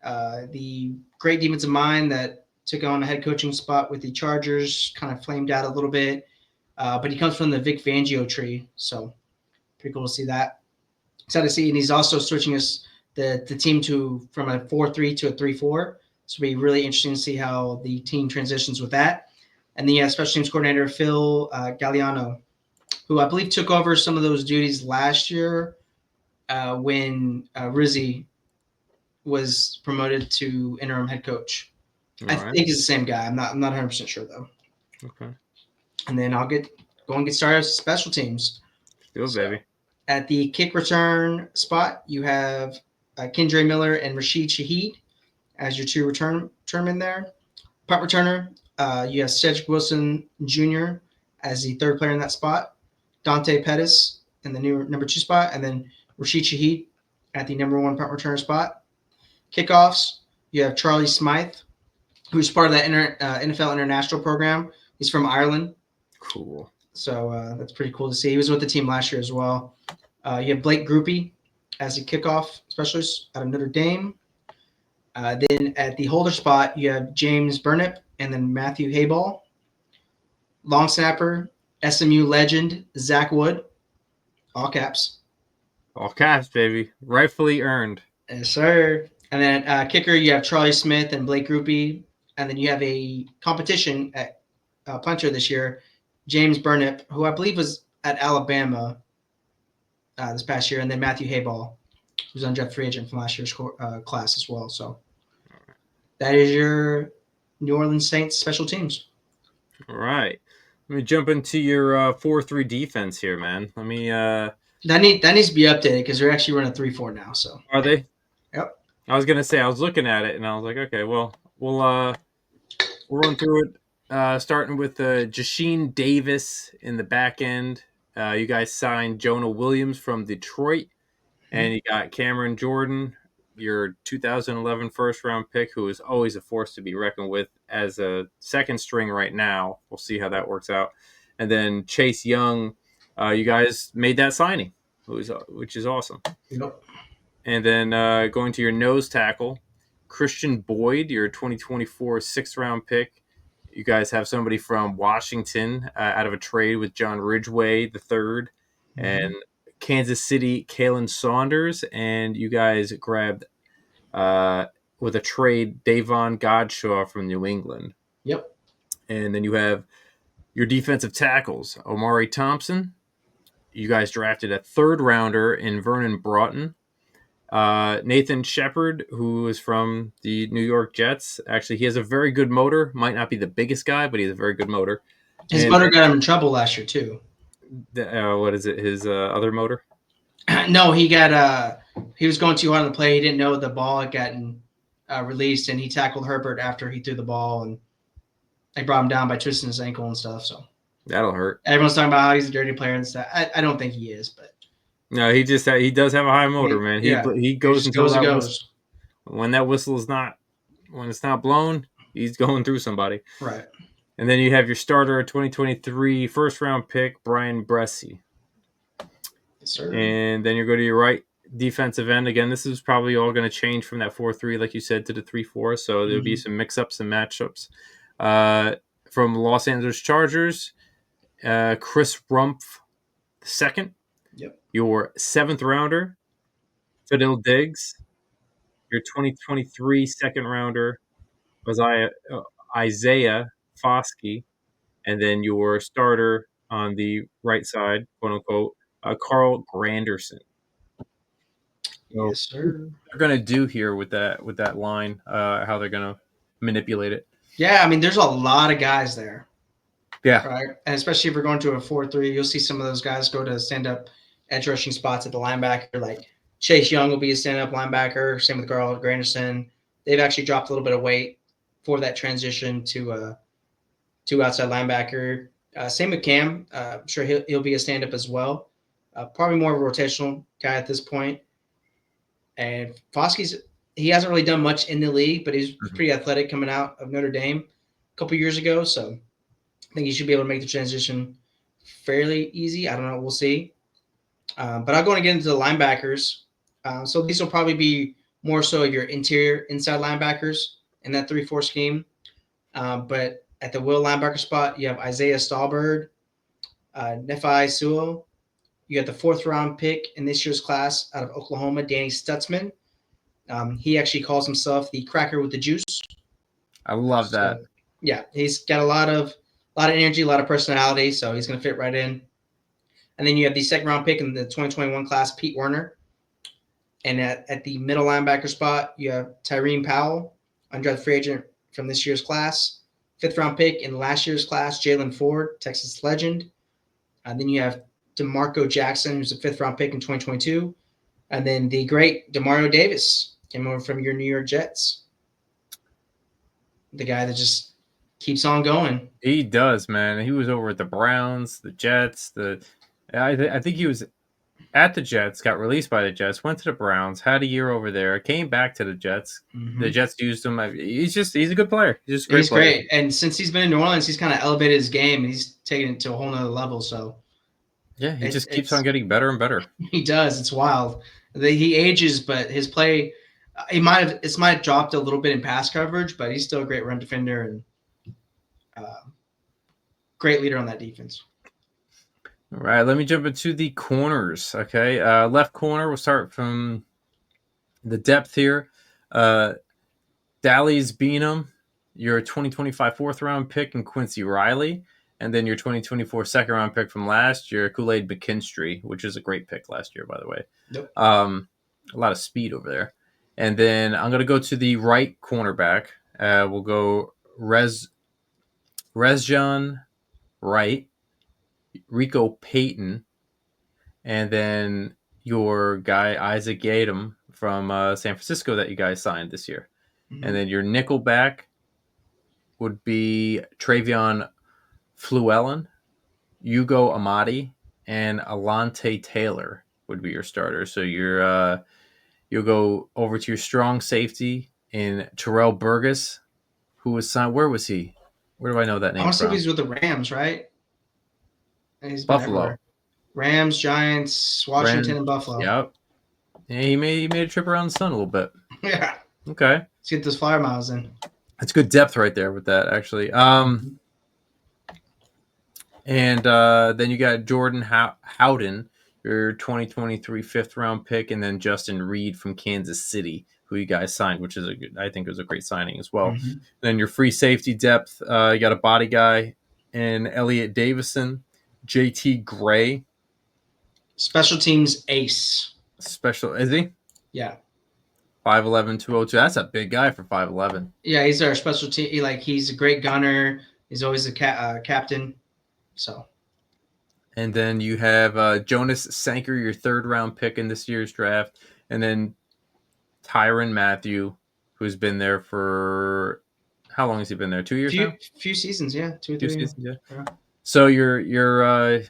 the great defensive mind that took on a head coaching spot with the Chargers, kind of flamed out a little bit. But he comes from the Vic Fangio tree, so pretty cool to see that. Excited to see, and he's also switching the team from a 4-3 to a 3-4. So it'll be really interesting to see how the team transitions with that. And the special teams coordinator, Phil Galliano, who I believe took over some of those duties last year when Rizzi was promoted to interim head coach. I think he's the same guy. I'm not 100% sure though. Okay. And then I'll get started with special teams. Go, baby. At the kick return spot, you have Kendra Miller and Rashid Shaheed as your two returnmen there. Punt returner, You have Cedric Wilson Jr. as the third player in that spot. Dante Pettis in the new number 2 spot, and then Rashid Shaheed at the number 1 punt returner spot. Kickoffs, you have Charlie Smythe, who's part of that NFL international program. He's from Ireland. Cool. So that's pretty cool to see. He was with the team last year as well. You have Blake Groupie as a kickoff specialist out of Notre Dame. Then at the holder spot, you have James Burnip and then Matthew Hayball. Long snapper, SMU legend, Zach Wood. All caps. All caps, baby. Rightfully earned. Yes, sir. And then kicker, you have Charlie Smith and Blake Groupie. And then you have a competition at punter this year, James Burnip, who I believe was at Alabama this past year. And then Matthew Hayball, who's undrafted free agent from last year's class as well. So that is your New Orleans Saints special teams. All right. Let me jump into your 4-3 defense here, man. Let me. That needs to be updated because they're actually running 3-4 now. So are they? Yep. I was gonna say I was looking at it and I was like, okay, well, we'll run through it. Starting with Jasheen Davis in the back end. You guys signed Jonah Williams from Detroit, and you got Cameron Jordan, your 2011 first-round pick, who is always a force to be reckoned with as a second string right now. We'll see how that works out. And then Chase Young, you guys made that signing, which is awesome. Yep. And then going to your nose tackle, Christian Boyd, your 2024 sixth-round pick. You guys have somebody from Washington out of a trade with John Ridgway III, and Kansas City, Kalen Saunders, and you guys grabbed with a trade Davon Godshaw from New England. Yep. And then you have your defensive tackles, Omari Thompson. You guys drafted a third rounder in Vernon Broughton. Nathan Shepard, who is from the New York Jets. Actually, he has a very good motor. Might not be the biggest guy, but he has a very good motor. His motor got him in trouble last year too. What is it? His other motor? No, he got he was going too hard on the play. He didn't know the ball had gotten released, and he tackled Herbert after he threw the ball, and they brought him down by twisting his ankle and stuff. So that'll hurt. Everyone's talking about how he's a dirty player and stuff. I don't think he is, but no, he does have a high motor, man. He goes until that goes. When that whistle is when it's not blown, he's going through somebody. Right. And then you have your starter, 2023 first round pick, Brian Bresci. Yes, sir. And then you go to your right defensive end. Again, this is probably all going to change from that 4-3, like you said, to the 3-4. So there'll be some mix-ups and matchups. From Los Angeles Chargers, Chris Rumpf II. Yep. Your seventh rounder, Fidel Diggs. Your 2023 second rounder, Isaiah Foskey. And then your starter on the right side, quote unquote, Carl Granderson. So yes, sir. They're going to do here with that line, how they're going to manipulate it. Yeah, I mean, there's a lot of guys there. Yeah. Right. And especially if we're going to a 4-3, you'll see some of those guys go to stand-up edge rushing spots at the linebacker. Like Chase Young will be a stand-up linebacker. Same with Carl Granderson. They've actually dropped a little bit of weight for that transition to outside linebacker. Same with Cam. I'm sure he'll be a stand-up as well. Probably more of a rotational guy at this point. And he hasn't really done much in the league, but he's pretty athletic coming out of Notre Dame a couple years ago. So I think he should be able to make the transition fairly easy. I don't know. We'll see. But I'll go and get into the linebackers. So these will probably be more so your interior inside linebackers in that 3-4 scheme. But at the will linebacker spot, you have Isaiah Stallbird, Nephi Sewell. You got the fourth round pick in this year's class out of Oklahoma, Danny Stutzman. He actually calls himself the cracker with the juice. I love that. Yeah, he's got a lot of energy, a lot of personality, so he's going to fit right in. And then you have the second round pick in the 2021 class, Pete Werner. And at the middle linebacker spot, you have Tyreen Powell, undrafted free agent from this year's class. Fifth round pick in last year's class, Jalen Ford, Texas legend. And then you have DeMarco Jackson, who's a fifth round pick in 2022. And then the great Demario Davis came over from your New York Jets. The guy that just keeps on going. He does, man. He was over at the Browns, the Jets. I think he was at the Jets, got released by the Jets, went to the Browns, had a year over there, came back to the Jets. The Hmm. Jets used him. He's a good player. He's just a great He's player. great, and since he's been in New Orleans, he's kind of elevated his game, and he's taken it to a whole nother level. So Yeah, he just keeps on it's getting better and better. he does. It's wild. He ages, but his play, it might have dropped a little bit in pass coverage, but he's still a great run defender and uh, great leader on that defense. All right, let me jump into the corners. Okay, left corner. We'll start from the depth here. Dallas Beanham, your 2025 fourth round pick, and Quincy Riley, and then your 2024 second round pick from last year, Kool-Aid McKinstry, which is a great pick last year, by the way. Yep. A lot of speed over there. And then I'm going to go to the right cornerback. We'll go Rezjan Wright, Rico Payton, and then your guy Isaac Yadam from San Francisco that you guys signed this year. Mm-hmm. And then your nickel back would be Travion Fluellen, Hugo Amadi, and Alante Taylor would be your starter. So you'll go over to your strong safety in Terrell Burgess, who was signed. Where was he? Where do I know that I name want to say from? he's with the Rams, right? And he's been Buffalo. everywhere. Rams, Giants, Washington, and Buffalo. Yep. Yeah, he made a trip around the sun a little bit. Yeah. Okay. Let's get those flyer miles in. That's good depth right there with that, actually. And then you got Jordan Howden, your 2023 fifth round pick, and then Justin Reed from Kansas City, who you guys signed, which is I think was a great signing as well. Mm-hmm. Then your free safety depth, you got a body guy in Elliot Davison, JT Gray. Special teams ace. Is he? Yeah. 5'11", 202. That's a big guy for 5'11". Yeah, he's our special team. He's a great gunner. He's always a captain. So. And then you have Jonas Sanker, your third round pick in this year's draft, and then Tyrann Mathieu, who's been there for how long has he been there? 2 years now? Few seasons, yeah, 2 or 3 seasons, yeah. Yeah. So your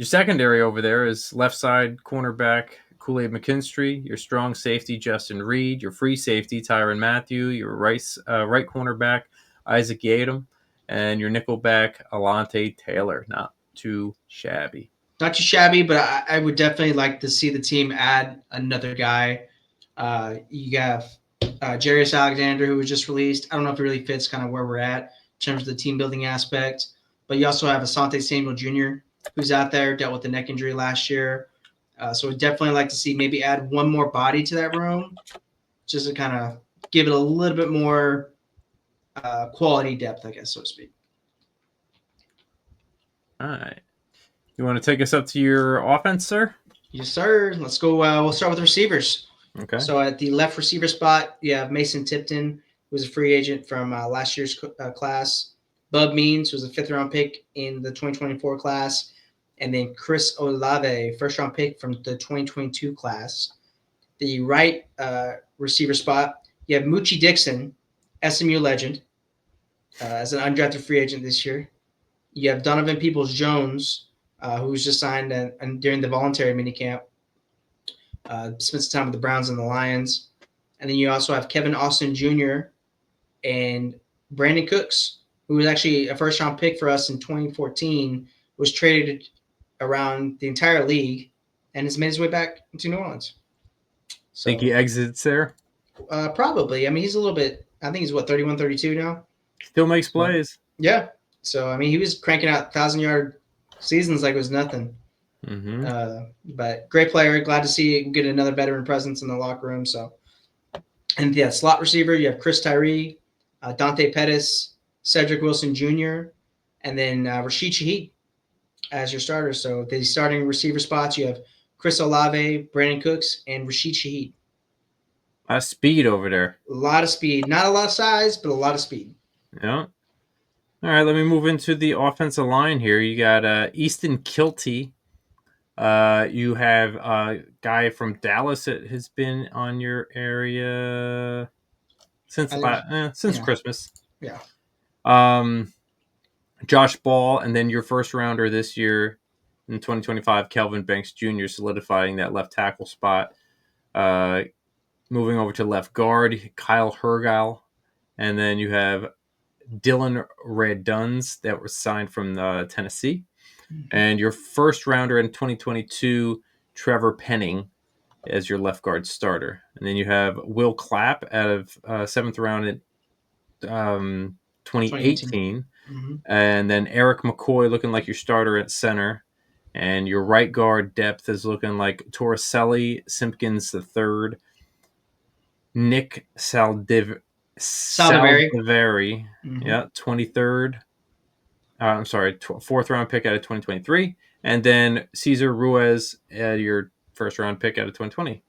secondary over there is left side cornerback Kool-Aid McKinstry, your strong safety Justin Reed, your free safety Tyrann Mathieu, your right cornerback Isaac Yadam, and your nickel back Alante Taylor. Not too shabby. Not too shabby, but I would definitely like to see the team add another guy. You have Jarius Alexander, who was just released. I don't know if it really fits kind of where we're at in terms of the team building aspect. But you also have Asante Samuel Jr., who's out there, dealt with the neck injury last year. So we'd definitely like to see maybe add one more body to that room, just to kind of give it a little bit more quality depth, I guess, so to speak. All right. You want to take us up to your offense, sir? Yes, sir. Let's go. We'll start with receivers. Okay. So at the left receiver spot, you have Mason Tipton, who was a free agent from last year's class. Bub Means was a fifth-round pick in the 2024 class. And then Chris Olave, first-round pick from the 2022 class. The right receiver spot, you have Moochie Dixon, SMU legend, as an undrafted free agent this year. You have Donovan Peoples-Jones, who was just signed during the voluntary minicamp. Spent some time with the Browns and the Lions. And then you also have Kevin Austin Jr. and Brandon Cooks, who was actually a first-round pick for us in 2014, was traded around the entire league and has made his way back to New Orleans. So, think he exits there? Probably. I mean, he's a little bit – I think he's, 31, 32 now? Still makes plays. Yeah. So, I mean, he was cranking out 1,000-yard seasons like it was nothing. Mm-hmm. But great player. Glad to see him get another veteran presence in the locker room. So, and yeah, slot receiver, you have Chris Tyree, Dante Pettis, Cedric Wilson Jr., and then Rashid Shaheed as your starter. So the starting receiver spots, you have Chris Olave, Brandon Cooks, and Rashid Shaheed. A lot of speed over there. A lot of speed. Not a lot of size, but a lot of speed. Yeah. All right, let me move into the offensive line here. You got Easton Kilty. You have a guy from Dallas that has been on your area since Christmas. Yeah. Josh Ball, and then your first rounder this year in 2025, Kelvin Banks Jr., solidifying that left tackle spot. Moving over to left guard, Kyle Hergile, and then you have Dylan Reduns that was signed from Tennessee. And your first rounder in 2022, Trevor Penning, as your left guard starter. And then you have Will Clapp out of seventh round in 2018. Mm-hmm. And then Eric McCoy looking like your starter at center. And your right guard depth is looking like Torricelli, Simpkins III, Nick Saldivari. Mm-hmm. Yeah, 23rd. Fourth round pick out of 2023. And then Cesar Ruiz, your first round pick out of 2020.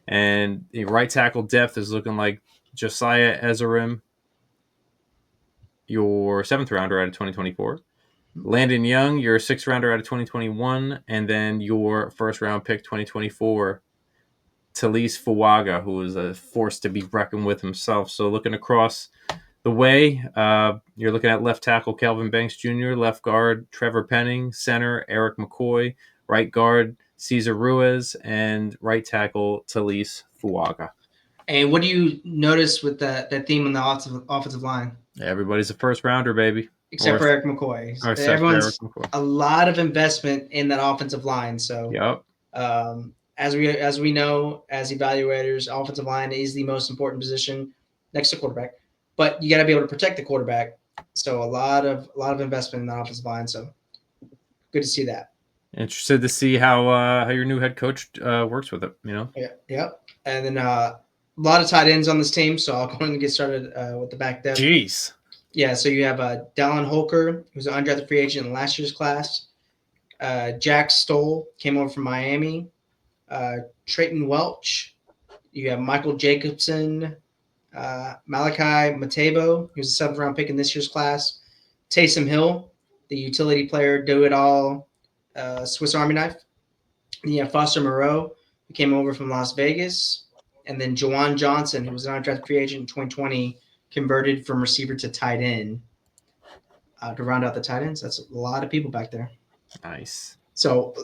And the right tackle depth is looking like Josiah Ezerim, your seventh rounder out of 2024. Landon Young, your sixth rounder out of 2021. And then your first round pick 2024, Talise Fuaga, who is a force to be reckoned with himself. So looking across the way, you're looking at left tackle Kelvin Banks Jr., left guard Trevor Penning, center Eric McCoy, right guard Cesar Ruiz, and right tackle Talise Fuaga. And what do you notice with that theme on the offensive line? Everybody's a first rounder, baby. Except for Eric McCoy. Everyone's a lot of investment in that offensive line. So, yep. As we know, as evaluators, offensive line is the most important position next to quarterback. But you got to be able to protect the quarterback. So a lot of investment in the offensive line. So good to see that. Interested to see how your new head coach works with it. Yeah. And then a lot of tight ends on this team. So I'll go ahead and get started with the back depth. Jeez. Yeah. So you have Dallin Holker, who's an undrafted free agent in last year's class. Jack Stoll came over from Miami. Trayton Welch. You have Michael Jacobson. Malachi Matebo, who's a seventh round pick in this year's class. Taysom Hill, the utility player, do-it-all Swiss Army knife. And you have Foster Moreau, who came over from Las Vegas. And then Jawan Johnson, who was an undrafted free agent in 2020, converted from receiver to tight end. To round out the tight ends, that's a lot of people back there. Nice. So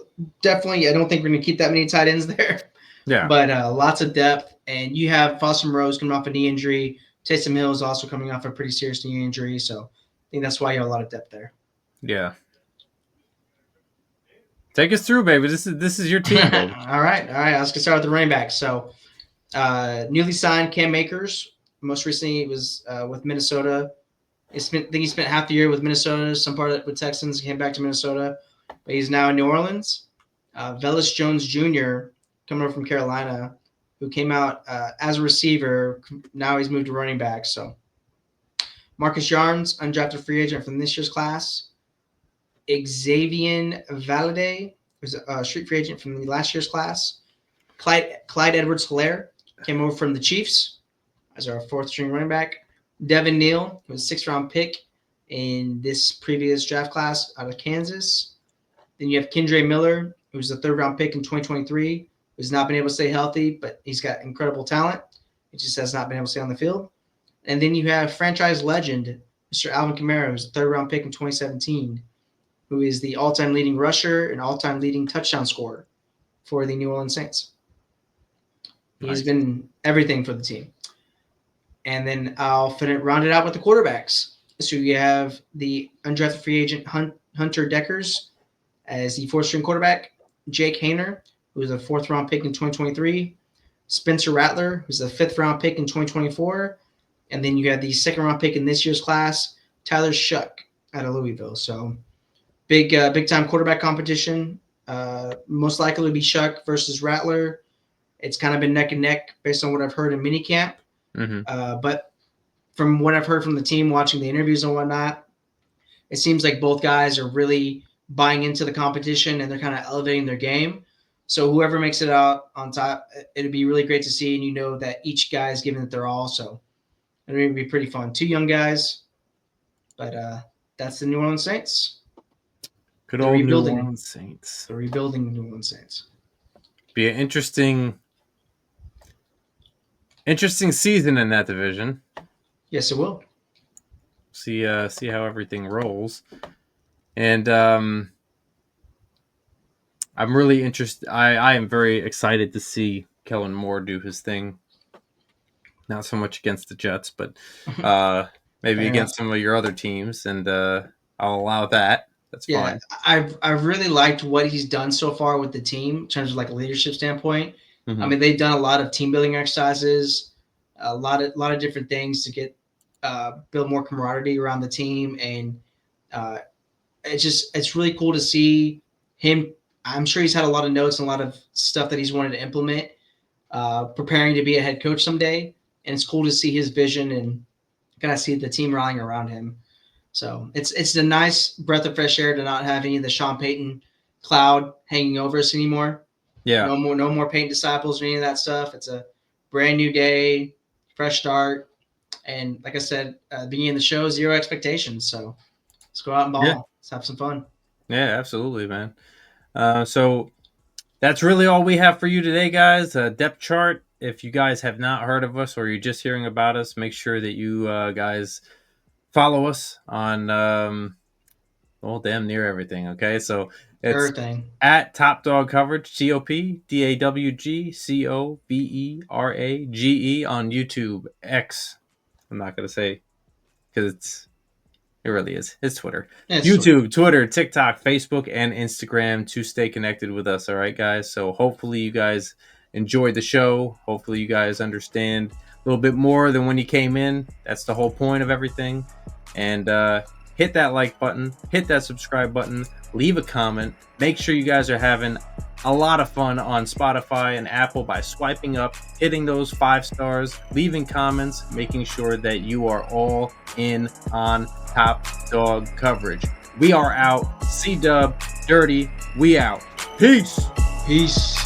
definitely, I don't think we're going to keep that many tight ends there. Yeah. But lots of depth. And you have Foster Moreau's coming off a knee injury. Taysom Hill is also coming off a pretty serious knee injury. So I think that's why you have a lot of depth there. Yeah. Take us through, baby. This is your team, baby. All right. Let's get started with the running backs. So newly signed Cam Akers. Most recently, it was with Minnesota. I think he spent half the year with Minnesota, some part of it with Texans, came back to Minnesota. But he's now in New Orleans. Velus Jones Jr., coming over from Carolina, who came out as a receiver. Now he's moved to running back. So Marcus Yarns, undrafted free agent from this year's class. Xavier Valade, who's a street free agent from the last year's class. Clyde Edwards-Helaire came over from the Chiefs as our fourth string running back. Devin Neal, who was a sixth-round pick in this previous draft class out of Kansas. Then you have Kendre Miller, who was a third-round pick in 2023, who's not been able to stay healthy, but he's got incredible talent. He just has not been able to stay on the field. And then you have franchise legend, Mr. Alvin Kamara, who's a third-round pick in 2017, who is the all-time leading rusher and all-time leading touchdown scorer for the New Orleans Saints. He's been everything for the team. And then I'll round it out with the quarterbacks. So you have the undrafted free agent Hunter Deckers as the fourth-string quarterback, Jake Hayner, who was a fourth-round pick in 2023, Spencer Rattler, who's a fifth-round pick in 2024, and then you have the second-round pick in this year's class, Tyler Shuck out of Louisville. So big-time quarterback competition. Most likely to be Shuck versus Rattler. It's kind of been neck and neck based on what I've heard in minicamp. Mm-hmm. But from what I've heard from the team, watching the interviews and whatnot, it seems like both guys are really buying into the competition and they're kind of elevating their game. So whoever makes it out on top, it'd be really great to see. And you know that each guy is giving it their all. So it'll be pretty fun. Two young guys, but that's the New Orleans Saints. Good old New Orleans Saints. The rebuilding New Orleans Saints. Be an interesting season in that division. Yes, it will. see how everything rolls. And I'm really interested. I am very excited to see Kellen Moore do his thing. Not so much against the Jets, but maybe Fair against enough. some of your other teams, and I'll allow that. That's Yeah, fine. I've really liked what he's done so far with the team in terms of like a leadership standpoint. I Mm-hmm. mean, they've done a lot of team building exercises, a lot of different things to get build more camaraderie around the team, and uh, it's really cool to see him. I'm sure he's had a lot of notes and a lot of stuff that he's wanted to implement, preparing to be a head coach someday, and it's cool to see his vision and kind of see the team rallying around him. So it's a nice breath of fresh air to not have any of the Sean Payton cloud hanging over us anymore. Yeah. No more Payton disciples or any of that stuff. It's a brand new day, fresh start, and like I said, beginning of the show, zero expectations. So let's go out and Yeah. ball. Let's have some fun. Yeah. Absolutely, man. So that's really all we have for you today, guys. Depth chart. If you guys have not heard of us or you're just hearing about us, make sure that you guys follow us on well, damn near everything. Okay, so it's Everything. at Top Dog Coverage, TOPDAWGCOVERAGE on YouTube, X. I'm not gonna say because it really is. It's Twitter, Yeah, it's YouTube, Twitter, TikTok, Facebook, and Instagram to stay connected with us. All right, guys. So hopefully you guys enjoyed the show. Hopefully you guys understand a little bit more than when you came in. That's the whole point of everything. And hit that like button, hit that subscribe button, leave a comment. Make sure you guys are having a lot of fun on Spotify and Apple by swiping up, hitting those 5 stars, leaving comments, making sure that you are all in on Top Dog Coverage. We are out. C-Dub, Dirty, we out. Peace. Peace.